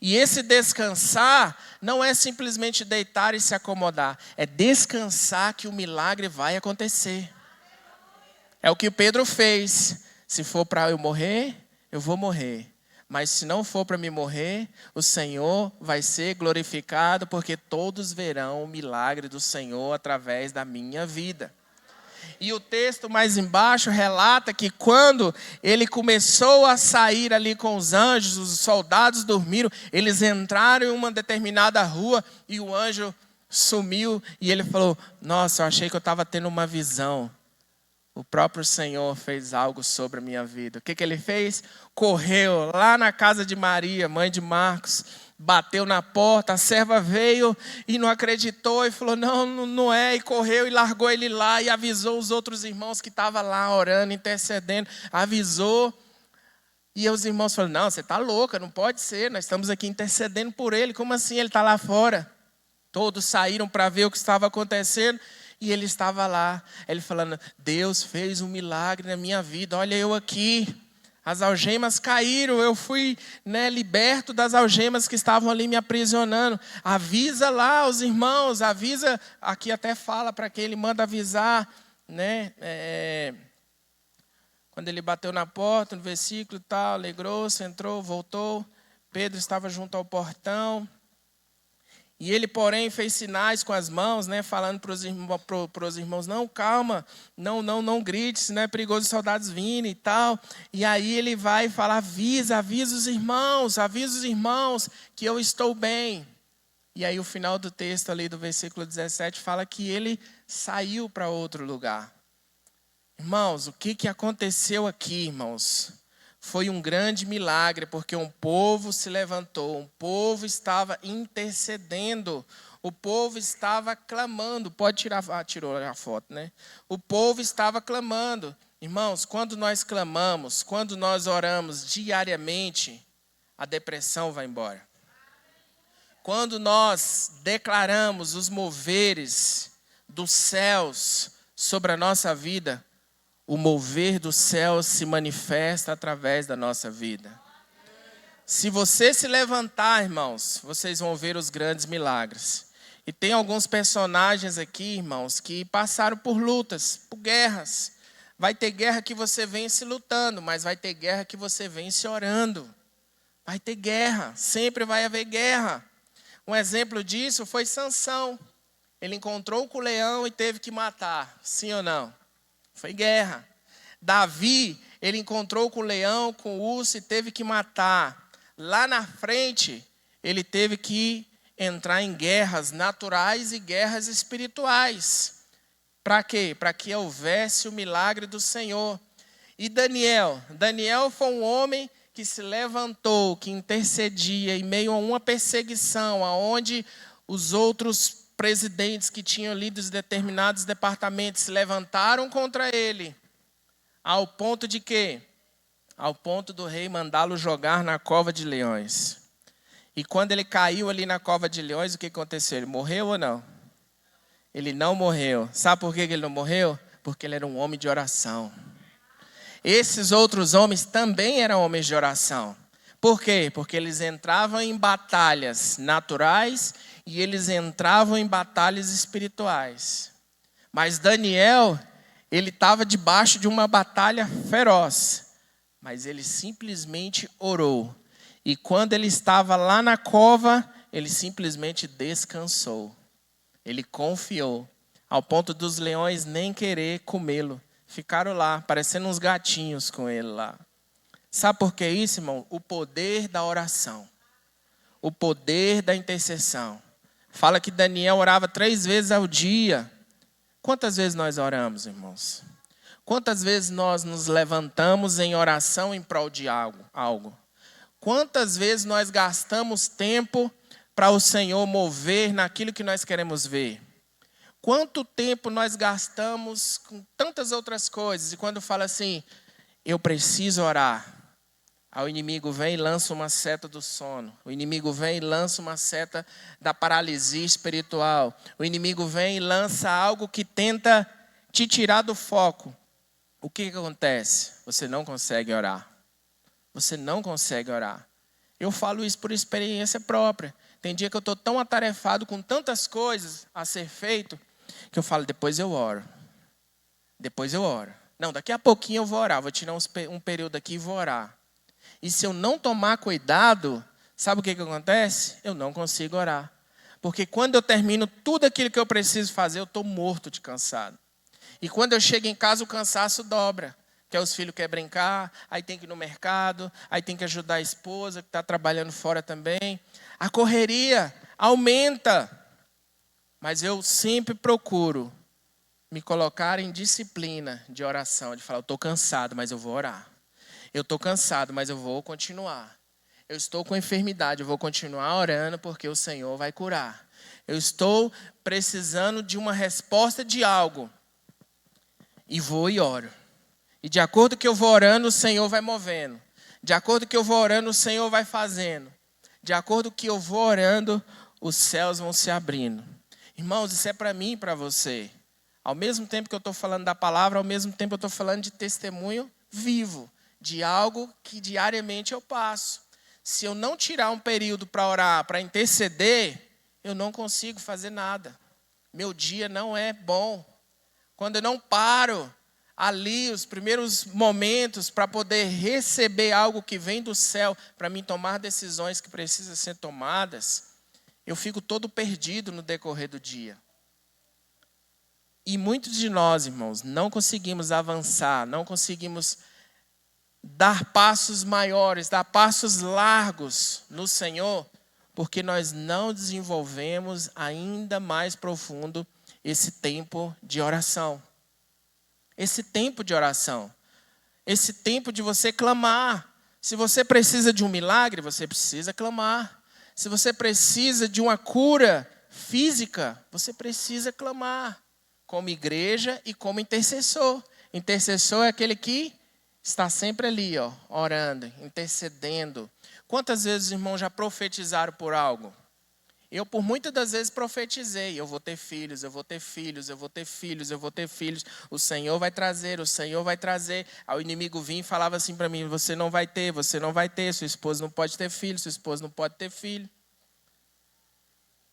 E esse descansar não é simplesmente deitar e se acomodar. É descansar que o milagre vai acontecer. É o que Pedro fez. Se for para eu morrer, eu vou morrer. Mas se não for para me morrer, o Senhor vai ser glorificado, porque todos verão o milagre do Senhor através da minha vida. E o texto mais embaixo relata que quando ele começou a sair ali com os anjos, os soldados dormiram, eles entraram em uma determinada rua e o anjo sumiu e ele falou, nossa, eu achei que eu estava tendo uma visão. O próprio Senhor fez algo sobre a minha vida. O que ele fez? Correu lá na casa de Maria, mãe de Marcos, bateu na porta, a serva veio e não acreditou e falou, não é, e correu e largou ele lá e avisou os outros irmãos que estavam lá orando, intercedendo, avisou. E os irmãos falaram, não, você está louca, não pode ser, nós estamos aqui intercedendo por ele, como assim ele está lá fora? Todos saíram para ver o que estava acontecendo e ele estava lá, ele falando, Deus fez um milagre na minha vida, olha eu aqui. As algemas caíram, eu fui liberto das algemas que estavam ali me aprisionando. Avisa lá os irmãos, avisa, aqui até fala para quem ele manda avisar, quando ele bateu na porta, no versículo tal, alegrou-se, entrou, voltou. Pedro estava junto ao portão. E ele, porém, fez sinais com as mãos, falando para os irmãos, não, calma, não grite, senão é perigoso os soldados virem e tal. E aí ele vai falar, avisa os irmãos que eu estou bem. E aí o final do texto ali do versículo 17 fala que ele saiu para outro lugar. Irmãos, o que aconteceu aqui, irmãos? Foi um grande milagre, porque um povo se levantou, um povo estava intercedendo, o povo estava clamando. Pode tirar, tirou a foto, O povo estava clamando. Irmãos, quando nós clamamos, quando nós oramos diariamente, a depressão vai embora. Quando nós declaramos os moveres dos céus sobre a nossa vida, o mover dos céus se manifesta através da nossa vida. Se você se levantar, irmãos, vocês vão ver os grandes milagres. E tem alguns personagens aqui, irmãos, que passaram por lutas, por guerras. Vai ter guerra que você vence lutando, mas vai ter guerra que você vence orando. Vai ter guerra, sempre vai haver guerra. Um exemplo disso foi Sansão. Ele encontrou com o leão e teve que matar, sim ou não? Foi guerra. Davi, ele encontrou com o leão, com o urso e teve que matar. Lá na frente, ele teve que entrar em guerras naturais e guerras espirituais. Para quê? Para que houvesse o milagre do Senhor. E Daniel foi um homem que se levantou, que intercedia em meio a uma perseguição, aonde os outros presidentes que tinham lido determinados departamentos se levantaram contra ele, ao ponto de quê? Ao ponto do rei mandá-lo jogar na cova de leões. E quando ele caiu ali na cova de leões, o que aconteceu? Ele morreu ou não? Ele não morreu. Sabe por que ele não morreu? Porque ele era um homem de oração. Esses outros homens também eram homens de oração. Por quê? Porque eles entravam em batalhas naturais e eles entravam em batalhas espirituais. Mas Daniel, ele estava debaixo de uma batalha feroz. Mas ele simplesmente orou. E quando ele estava lá na cova, ele simplesmente descansou. Ele confiou, ao ponto dos leões nem querer comê-lo. Ficaram lá, parecendo uns gatinhos com ele lá. Sabe por que isso, irmão? O poder da oração. O poder da intercessão. Fala que Daniel orava 3 vezes ao dia. Quantas vezes nós oramos, irmãos? Quantas vezes nós nos levantamos em oração em prol de algo? Quantas vezes nós gastamos tempo para o Senhor mover naquilo que nós queremos ver? Quanto tempo nós gastamos com tantas outras coisas? E quando fala assim, eu preciso orar. Aí o inimigo vem e lança uma seta do sono. O inimigo vem e lança uma seta da paralisia espiritual. O inimigo vem e lança algo que tenta te tirar do foco. O que acontece? Você não consegue orar. Você não consegue orar. Eu falo isso por experiência própria. Tem dia que eu estou tão atarefado com tantas coisas a ser feito, que eu falo, depois eu oro. Depois eu oro. Não, daqui a pouquinho eu vou orar. Vou tirar um período aqui e vou orar. E se eu não tomar cuidado, sabe o que acontece? Eu não consigo orar. Porque quando eu termino tudo aquilo que eu preciso fazer, eu estou morto de cansado. E quando eu chego em casa, o cansaço dobra. Que os filhos querem brincar, aí tem que ir no mercado, aí tem que ajudar a esposa que está trabalhando fora também. A correria aumenta. Mas eu sempre procuro me colocar em disciplina de oração, de falar, eu estou cansado, mas eu vou orar. Eu estou cansado, mas eu vou continuar. Eu estou com enfermidade, eu vou continuar orando porque o Senhor vai curar. Eu estou precisando de uma resposta de algo. E vou e oro. E de acordo que eu vou orando, o Senhor vai movendo. De acordo que eu vou orando, o Senhor vai fazendo. De acordo que eu vou orando, os céus vão se abrindo. Irmãos, isso é para mim e para você. Ao mesmo tempo que eu estou falando da palavra, ao mesmo tempo eu estou falando de testemunho vivo. De algo que diariamente eu passo. Se eu não tirar um período para orar, para interceder, eu não consigo fazer nada. Meu dia não é bom. Quando eu não paro ali os primeiros momentos para poder receber algo que vem do céu, para mim tomar decisões que precisam ser tomadas, eu fico todo perdido no decorrer do dia. E muitos de nós, irmãos, não conseguimos avançar, não conseguimos dar passos maiores, dar passos largos no Senhor, porque nós não desenvolvemos ainda mais profundo esse tempo de oração. Esse tempo de oração. Esse tempo de você clamar. Se você precisa de um milagre, você precisa clamar. Se você precisa de uma cura física, você precisa clamar. Como igreja e como intercessor. Intercessor é aquele que está sempre ali, ó, orando, intercedendo. Quantas vezes os irmãos já profetizaram por algo? Eu, por muitas das vezes, profetizei. Eu vou ter filhos, eu vou ter filhos, eu vou ter filhos, eu vou ter filhos. O Senhor vai trazer, o Senhor vai trazer. Aí o inimigo vinha e falava assim para mim, você não vai ter, sua esposa não pode ter filho, sua esposa não pode ter filho.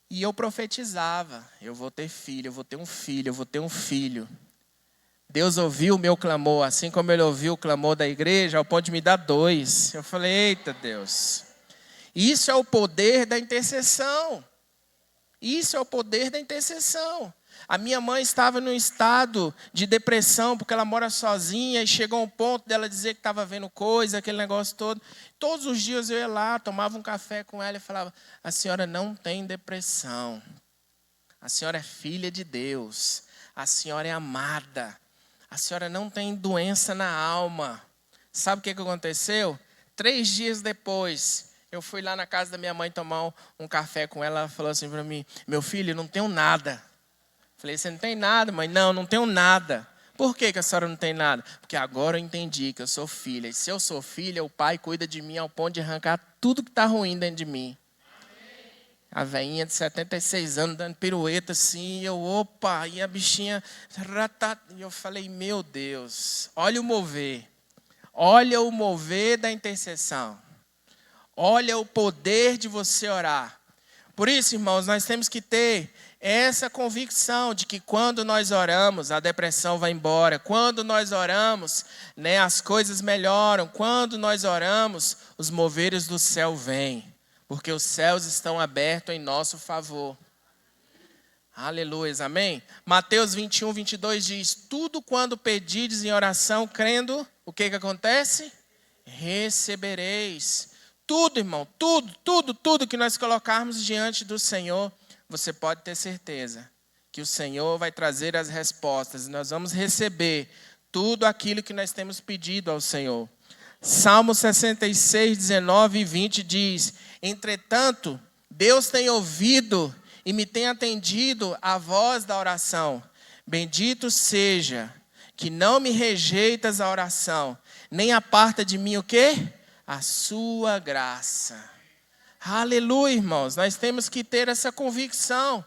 E eu profetizava, eu vou ter filho, eu vou ter um filho, eu vou ter um filho. Deus ouviu o meu clamor, assim como Ele ouviu o clamor da igreja, ao ponto de me dar 2. Eu falei, eita Deus. Isso é o poder da intercessão. Isso é o poder da intercessão. A minha mãe estava num estado de depressão, porque ela mora sozinha, e chegou um ponto dela dizer que estava vendo coisa, aquele negócio todo. Todos os dias eu ia lá, tomava um café com ela e falava, a senhora não tem depressão. A senhora é filha de Deus. A senhora é amada. A senhora não tem doença na alma. Sabe o que aconteceu? 3 dias depois, eu fui lá na casa da minha mãe tomar um café com ela. Ela falou assim para mim, meu filho, eu não tenho nada. Falei, você não tem nada, mãe? Não tenho nada. Por que a senhora não tem nada? Porque agora eu entendi que eu sou filha. E se eu sou filha, o pai cuida de mim ao ponto de arrancar tudo que está ruim dentro de mim. A velhinha de 76 anos dando pirueta assim, e eu, opa, e a bichinha, e eu falei, meu Deus, olha o mover da intercessão, olha o poder de você orar. Por isso, irmãos, nós temos que ter essa convicção de que quando nós oramos, a depressão vai embora, quando nós oramos, né, as coisas melhoram, quando nós oramos, os moveres do céu vêm. Porque os céus estão abertos em nosso favor. Aleluia, amém? Mateus 21, 22 diz, tudo quando pedides em oração, crendo, o que acontece? Recebereis. Tudo, irmão, tudo que nós colocarmos diante do Senhor, você pode ter certeza que o Senhor vai trazer as respostas. E nós vamos receber tudo aquilo que nós temos pedido ao Senhor. Salmo 66, 19 e 20 diz, entretanto, Deus tem ouvido e me tem atendido a voz da oração. Bendito seja, que não me rejeitas a oração, nem aparta de mim o quê? A sua graça. Aleluia, irmãos, nós temos que ter essa convicção.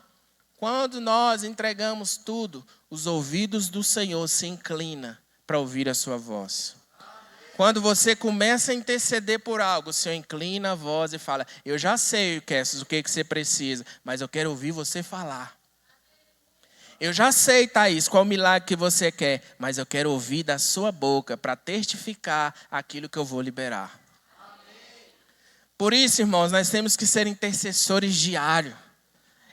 Quando nós entregamos tudo, os ouvidos do Senhor se inclinam para ouvir a sua voz. Quando você começa a interceder por algo, o Senhor inclina a voz e fala, eu já sei, Kessler, o que você precisa, mas eu quero ouvir você falar. Eu já sei, Thaís, qual milagre que você quer, mas eu quero ouvir da sua boca para testificar aquilo que eu vou liberar. Por isso, irmãos, nós temos que ser intercessores diários.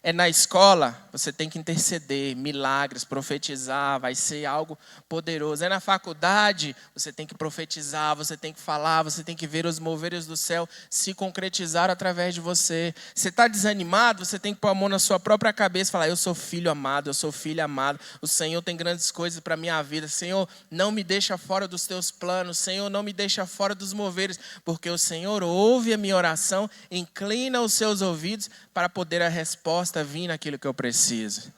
É na escola, você tem que interceder, milagres, profetizar, vai ser algo poderoso. É na faculdade, você tem que profetizar, você tem que falar, você tem que ver os moveres do céu se concretizar através de você. Você está desanimado, você tem que pôr a mão na sua própria cabeça e falar, eu sou filho amado, eu sou filha amada, o Senhor tem grandes coisas para a minha vida. Senhor, não me deixa fora dos teus planos, Senhor, não me deixa fora dos moveres, porque o Senhor ouve a minha oração, inclina os seus ouvidos para poder a resposta vir naquilo que eu preciso.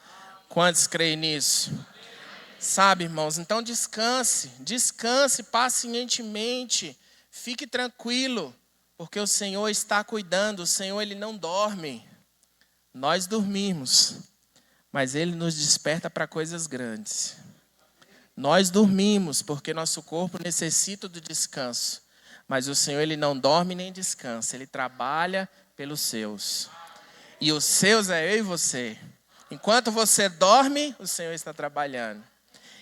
Quantos creem nisso? Sabe, irmãos, então descanse pacientemente, fique tranquilo, porque o Senhor está cuidando, o Senhor Ele não dorme. Nós dormimos, mas Ele nos desperta para coisas grandes. Nós dormimos, porque nosso corpo necessita do descanso, mas o Senhor Ele não dorme nem descansa, Ele trabalha pelos seus. E os seus é eu e você. Enquanto você dorme, o Senhor está trabalhando.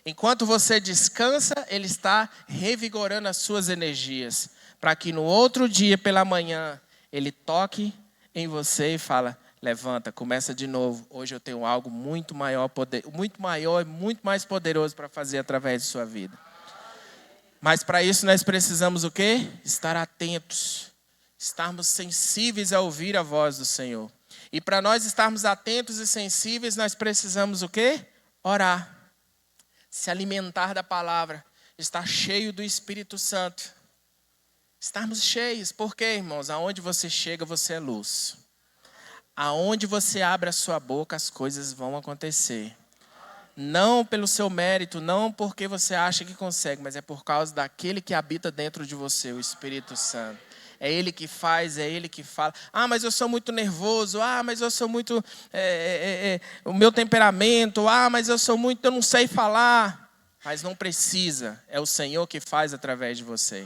Enquanto você descansa, Ele está revigorando as suas energias. Para que no outro dia, pela manhã, Ele toque em você e fala, levanta, começa de novo. Hoje eu tenho algo muito maior e muito mais poderoso para fazer através de sua vida. Mas para isso nós precisamos o quê? Estar atentos. Estarmos sensíveis a ouvir a voz do Senhor. E para nós estarmos atentos e sensíveis, nós precisamos o quê? Orar. Se alimentar da palavra. Estar cheio do Espírito Santo. Estarmos cheios. Por quê, irmãos? Aonde você chega, você é luz. Aonde você abre a sua boca, as coisas vão acontecer. Não pelo seu mérito, não porque você acha que consegue, mas é por causa daquele que habita dentro de você, o Espírito Santo. É Ele que faz, é Ele que fala. Ah, mas eu sou muito nervoso. Ah, mas eu sou muito... o meu temperamento. Ah, mas eu não sei falar. Mas não precisa. É o Senhor que faz através de você.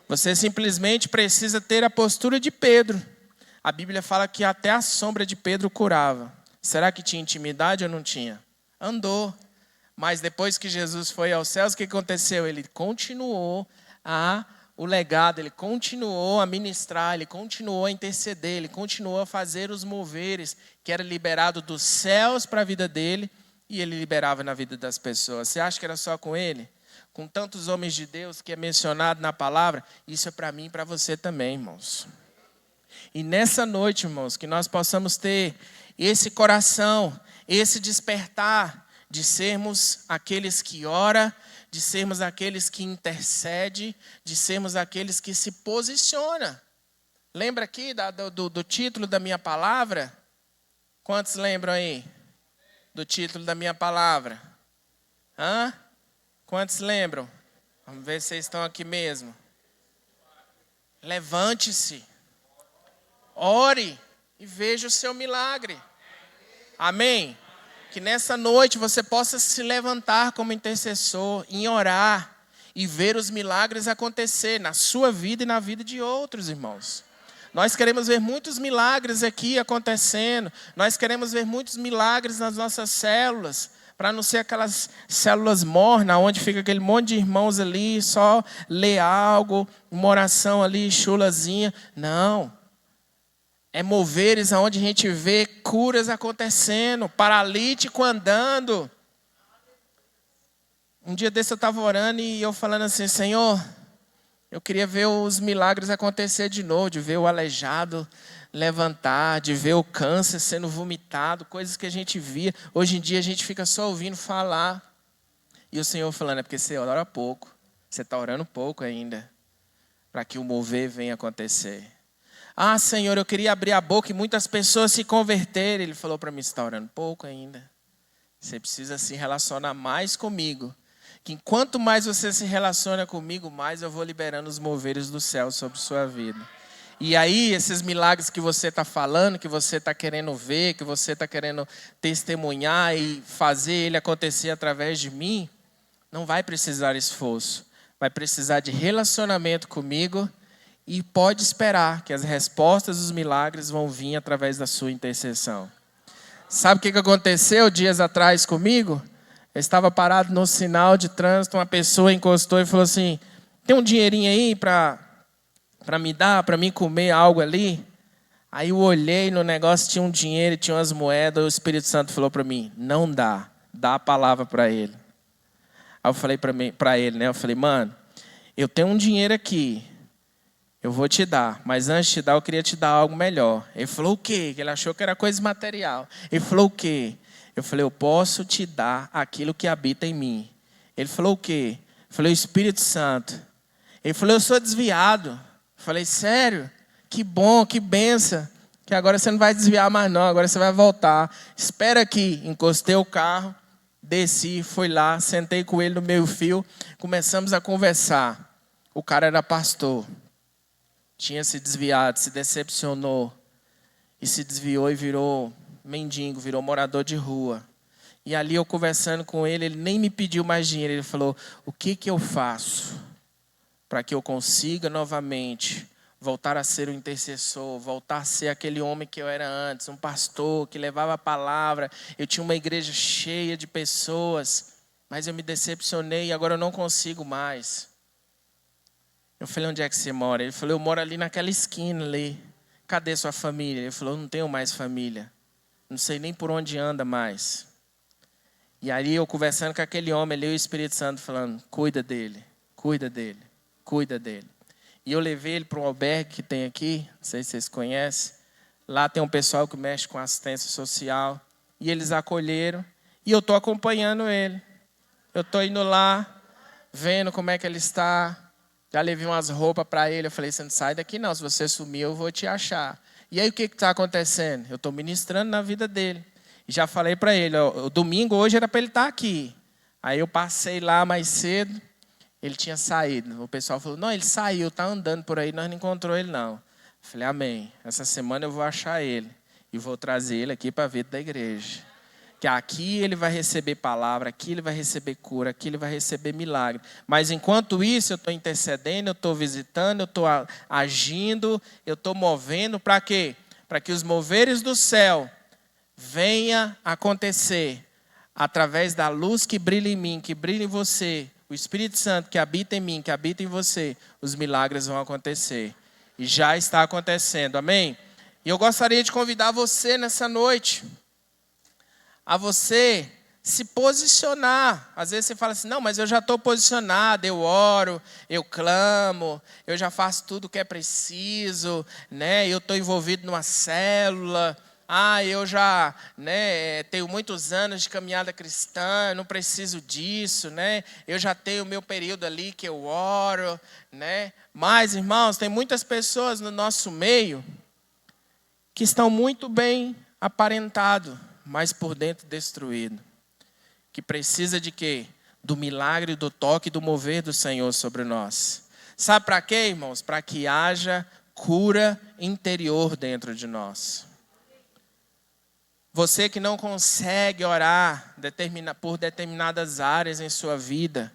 Você simplesmente precisa ter a postura de Pedro. A Bíblia fala que até a sombra de Pedro curava. Será que tinha intimidade ou não tinha? Andou. Mas depois que Jesus foi aos céus, o que aconteceu? Ele continuou o legado, ele continuou a ministrar, ele continuou a interceder, ele continuou a fazer os moveres que era liberado dos céus para a vida dele e ele liberava na vida das pessoas. Você acha que era só com ele? Com tantos homens de Deus que é mencionado na palavra, isso é para mim e para você também, irmãos. E nessa noite, irmãos, que nós possamos ter esse coração, esse despertar de sermos aqueles que ora, de sermos aqueles que intercede, de sermos aqueles que se posiciona. Lembra aqui do título da minha palavra? Quantos lembram aí do título da minha palavra? Quantos lembram? Vamos ver se vocês estão aqui mesmo. Levante-se, ore e veja o seu milagre. Amém? Que nessa noite você possa se levantar como intercessor, em orar e ver os milagres acontecer na sua vida e na vida de outros, irmãos. Nós queremos ver muitos milagres aqui acontecendo. Nós queremos ver muitos milagres nas nossas células, para não ser aquelas células mornas, onde fica aquele monte de irmãos ali, só ler algo, uma oração ali, chulazinha. Não. É moveres onde a gente vê curas acontecendo, paralítico andando. Um dia desse eu estava orando e eu falando assim, Senhor, eu queria ver os milagres acontecer de novo, de ver o aleijado levantar, de ver o câncer sendo vomitado, coisas que a gente via. Hoje em dia a gente fica só ouvindo falar. E o Senhor falando, é porque você ora pouco, você está orando pouco ainda, para que o mover venha acontecer. Ah, Senhor, eu queria abrir a boca e muitas pessoas se converterem. Ele falou para mim, você está orando pouco ainda. Você precisa se relacionar mais comigo. Que enquanto mais você se relaciona comigo, mais eu vou liberando os moveres do céu sobre sua vida. E aí, esses milagres que você está falando, que você está querendo ver, que você está querendo testemunhar e fazer ele acontecer através de mim, não vai precisar esforço. Vai precisar de relacionamento comigo. E pode esperar que as respostas dos milagres vão vir através da sua intercessão. Sabe o que aconteceu dias atrás comigo? Eu estava parado no sinal de trânsito, uma pessoa encostou e falou assim, tem um dinheirinho aí para me dar, para mim comer algo ali? Aí eu olhei no negócio, tinha um dinheiro, tinha umas moedas, o Espírito Santo falou para mim, não dá a palavra para ele. Aí eu falei para ele, né? Eu falei, mano, eu tenho um dinheiro aqui, eu vou te dar, mas antes de te dar, eu queria te dar algo melhor. Ele falou o quê? Ele achou que era coisa material. Ele falou o quê? Eu falei, eu posso te dar aquilo que habita em mim. Ele falou o quê? Eu falei, o Espírito Santo. Ele falou, eu sou desviado. Eu falei, sério? Que bom, que benção. Que agora você não vai desviar mais não, agora você vai voltar. Espera aqui. Encostei o carro, desci, fui lá, sentei com ele no meio fio, começamos a conversar. O cara era pastor. Tinha se desviado, se decepcionou. E se desviou e virou mendigo, virou morador de rua. E ali eu conversando com ele, ele nem me pediu mais dinheiro. Ele falou, o que eu faço para que eu consiga novamente voltar a ser um intercessor, voltar a ser aquele homem que eu era antes, um pastor que levava a palavra. Eu tinha uma igreja cheia de pessoas, mas eu me decepcionei e agora eu não consigo mais. Eu falei, onde é que você mora? Ele falou, eu moro ali naquela esquina ali. Cadê sua família? Ele falou, eu não tenho mais família. Não sei nem por onde anda mais. E aí eu conversando com aquele homem ali, o Espírito Santo falando, cuida dele, cuida dele, cuida dele. E eu levei ele para um albergue que tem aqui, não sei se vocês conhecem. Lá tem um pessoal que mexe com assistência social. E eles acolheram. E eu estou acompanhando ele. Eu estou indo lá, vendo como é que ele está. Já levei umas roupas para ele. Eu falei, você não sai daqui não. Se você sumir, eu vou te achar. E aí o que está acontecendo? Eu estou ministrando na vida dele. E já falei para ele, ó, o domingo hoje era para ele estar aqui. Aí eu passei lá mais cedo, ele tinha saído. O pessoal falou, não, ele saiu, está andando por aí, nós não encontramos ele não. Eu falei, amém. Essa semana eu vou achar ele e vou trazer ele aqui para a vida da igreja. Que aqui ele vai receber palavra, aqui ele vai receber cura, aqui ele vai receber milagre. Mas enquanto isso eu estou intercedendo, eu estou visitando, eu estou agindo, eu estou movendo para quê? Para que os moveres do céu venha acontecer através da luz que brilha em mim, que brilha em você, o Espírito Santo que habita em mim, que habita em você, os milagres vão acontecer. E já está acontecendo, amém? E eu gostaria de convidar você nessa noite a você se posicionar. Às vezes você fala assim, não, mas eu já estou posicionado, eu oro, eu clamo, eu já faço tudo o que é preciso, né? Eu estou envolvido numa célula, eu já tenho muitos anos de caminhada cristã, eu não preciso disso, né? Eu já tenho o meu período ali que eu oro, né? Mas, irmãos, tem muitas pessoas no nosso meio que estão muito bem aparentados, mas por dentro destruído. Que precisa de quê? Do milagre, do toque, do mover do Senhor sobre nós. Sabe para quê, irmãos? Para que haja cura interior dentro de nós. Você que não consegue orar por determinadas áreas em sua vida,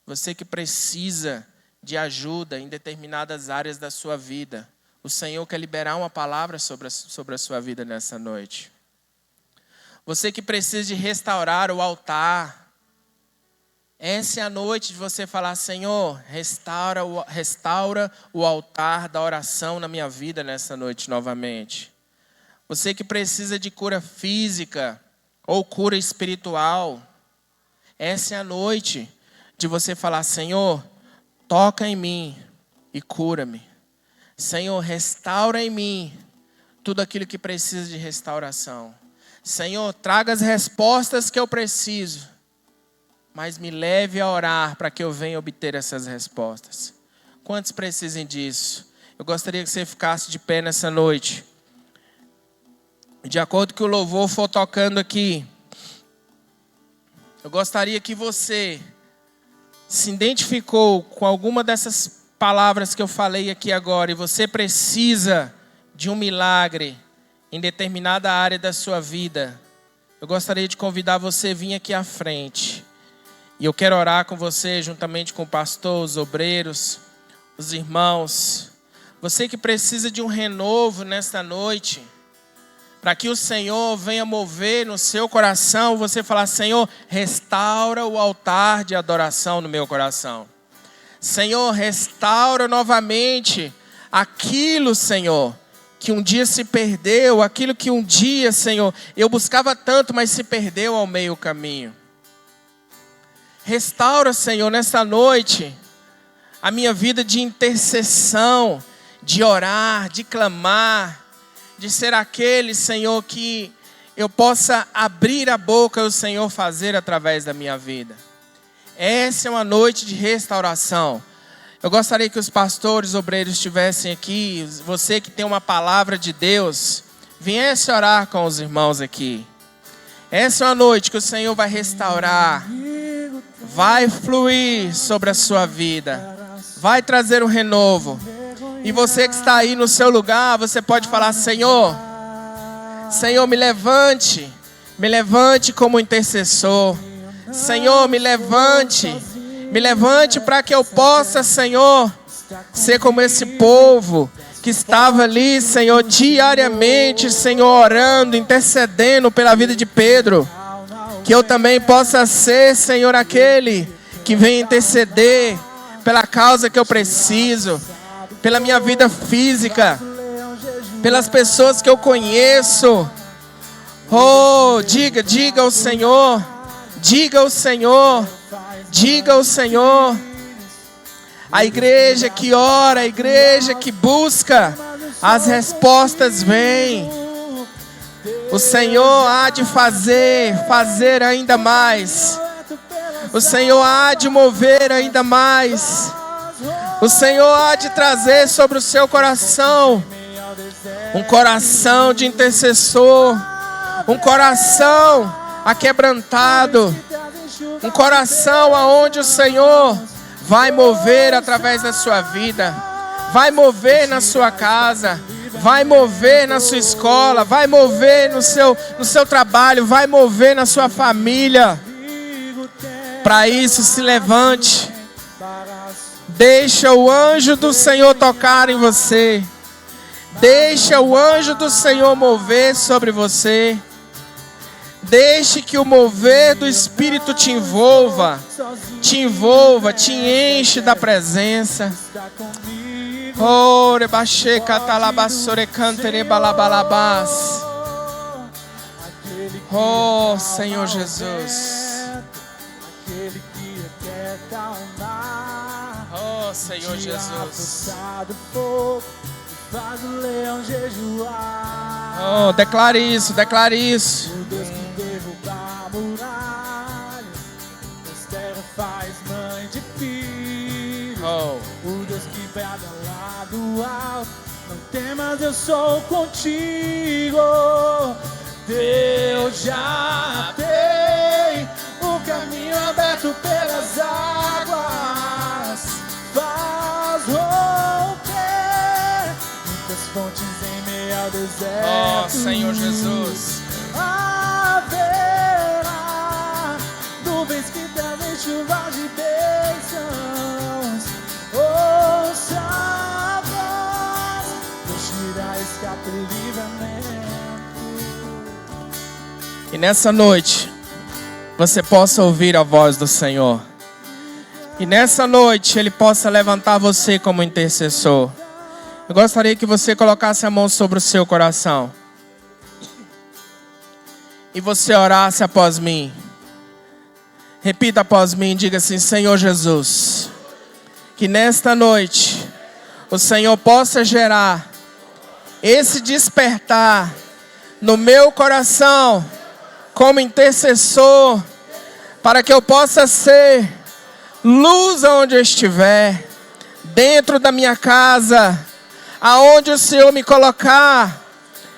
você que precisa de ajuda em determinadas áreas da sua vida, o Senhor quer liberar uma palavra sobre a sua vida nessa noite. Você que precisa de restaurar o altar, essa é a noite de você falar, Senhor, restaura o altar da oração na minha vida nessa noite novamente. Você que precisa de cura física ou cura espiritual, essa é a noite de você falar, Senhor, toca em mim e cura-me. Senhor, restaura em mim tudo aquilo que precisa de restauração. Senhor, traga as respostas que eu preciso, mas me leve a orar para que eu venha obter essas respostas. Quantos precisam disso? Eu gostaria que você ficasse de pé nessa noite. De acordo com o louvor for tocando aqui, eu gostaria que você se identificou com alguma dessas palavras que eu falei aqui agora, e você precisa de um milagre em determinada área da sua vida. Eu gostaria de convidar você a vir aqui à frente. E eu quero orar com você, juntamente com o pastor, os obreiros, os irmãos. Você que precisa de um renovo nesta noite, para que o Senhor venha mover no seu coração, você falar, Senhor, restaura o altar de adoração no meu coração. Senhor, restaura novamente aquilo, Senhor, que um dia se perdeu, aquilo que um dia, Senhor, eu buscava tanto, mas se perdeu ao meio caminho. Restaura, Senhor, nesta noite, a minha vida de intercessão, de orar, de clamar, de ser aquele, Senhor, que eu possa abrir a boca e o Senhor fazer através da minha vida. Essa é uma noite de restauração. Eu gostaria que os pastores, obreiros estivessem aqui. Você que tem uma palavra de Deus, viesse orar com os irmãos aqui. Essa é uma noite que o Senhor vai restaurar, vai fluir sobre a sua vida, vai trazer um renovo. E você que está aí no seu lugar, você pode falar, Senhor, me levante como intercessor. Senhor, me levante para que eu possa, Senhor, ser como esse povo que estava ali, Senhor, diariamente, Senhor, orando, intercedendo pela vida de Pedro. Que eu também possa ser, Senhor, aquele que vem interceder pela causa que eu preciso, pela minha vida física, pelas pessoas que eu conheço. Oh, diga ao Senhor, diga ao Senhor, diga ao Senhor. A igreja que ora, a igreja que busca, as respostas vêm. O Senhor há de fazer ainda mais. O Senhor há de mover ainda mais. O Senhor há de trazer sobre o seu coração um coração de intercessor, Um coração aquebrantado. Um coração aonde o Senhor vai mover através da sua vida. Vai mover na sua casa. Vai mover na sua escola. Vai mover no seu trabalho. Vai mover na sua família. Para isso, se levante. Deixa o anjo do Senhor tocar em você. Deixa o anjo do Senhor mover sobre você. Deixe que o mover do Espírito te envolva, te enche da presença. Oh, rebaixê, catalabassore, cantere, balabalabás. Oh, Senhor Jesus. Oh, Senhor Jesus. Faz o leão jejuar. Oh, declare isso, declare isso. O Deus que derruba muralhas, Deus terra faz mãe de filhos. Oh. O Deus que brada lá do alto, não temas, eu sou contigo. Deus já tem o caminho aberto pelas águas. Faz romper muitas fontes em meio ao deserto. Oh, Senhor Jesus. Haverá nuvens que trazem chuvas de bênçãos. Ouça a voz, Deus tira escape e livramento. E nessa noite, você possa ouvir a voz do Senhor. E nessa noite, Ele possa levantar você como intercessor. Eu gostaria que você colocasse a mão sobre o seu coração. E você orasse após mim. Repita após mim e diga assim: Senhor Jesus, que nesta noite o Senhor possa gerar esse despertar no meu coração como intercessor, para que eu possa ser luz aonde eu estiver, dentro da minha casa, aonde o Senhor me colocar,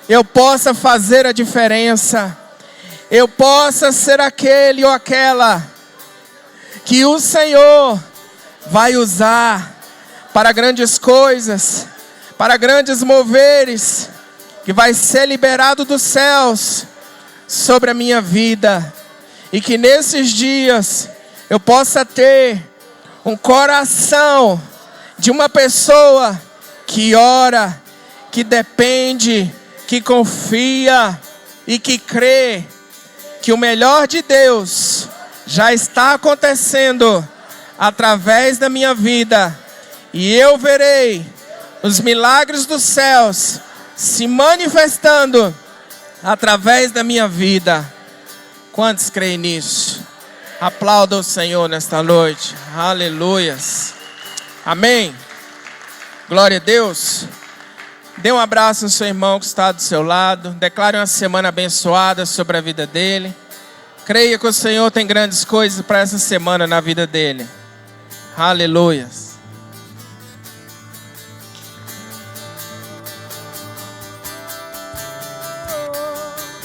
eu possa fazer a diferença. Eu possa ser aquele ou aquela que o Senhor vai usar para grandes coisas, para grandes moveres, que vai ser liberado dos céus sobre a minha vida. E que nesses dias eu possa ter um coração de uma pessoa que ora, que depende, que confia e que crê que o melhor de Deus já está acontecendo através da minha vida. E eu verei os milagres dos céus se manifestando através da minha vida. Quantos creem nisso? Aplauda o Senhor nesta noite. Aleluias. Amém. Glória a Deus. Dê um abraço no seu irmão que está do seu lado. Declare uma semana abençoada sobre a vida dele. Creia que o Senhor tem grandes coisas para essa semana na vida dele. Aleluias.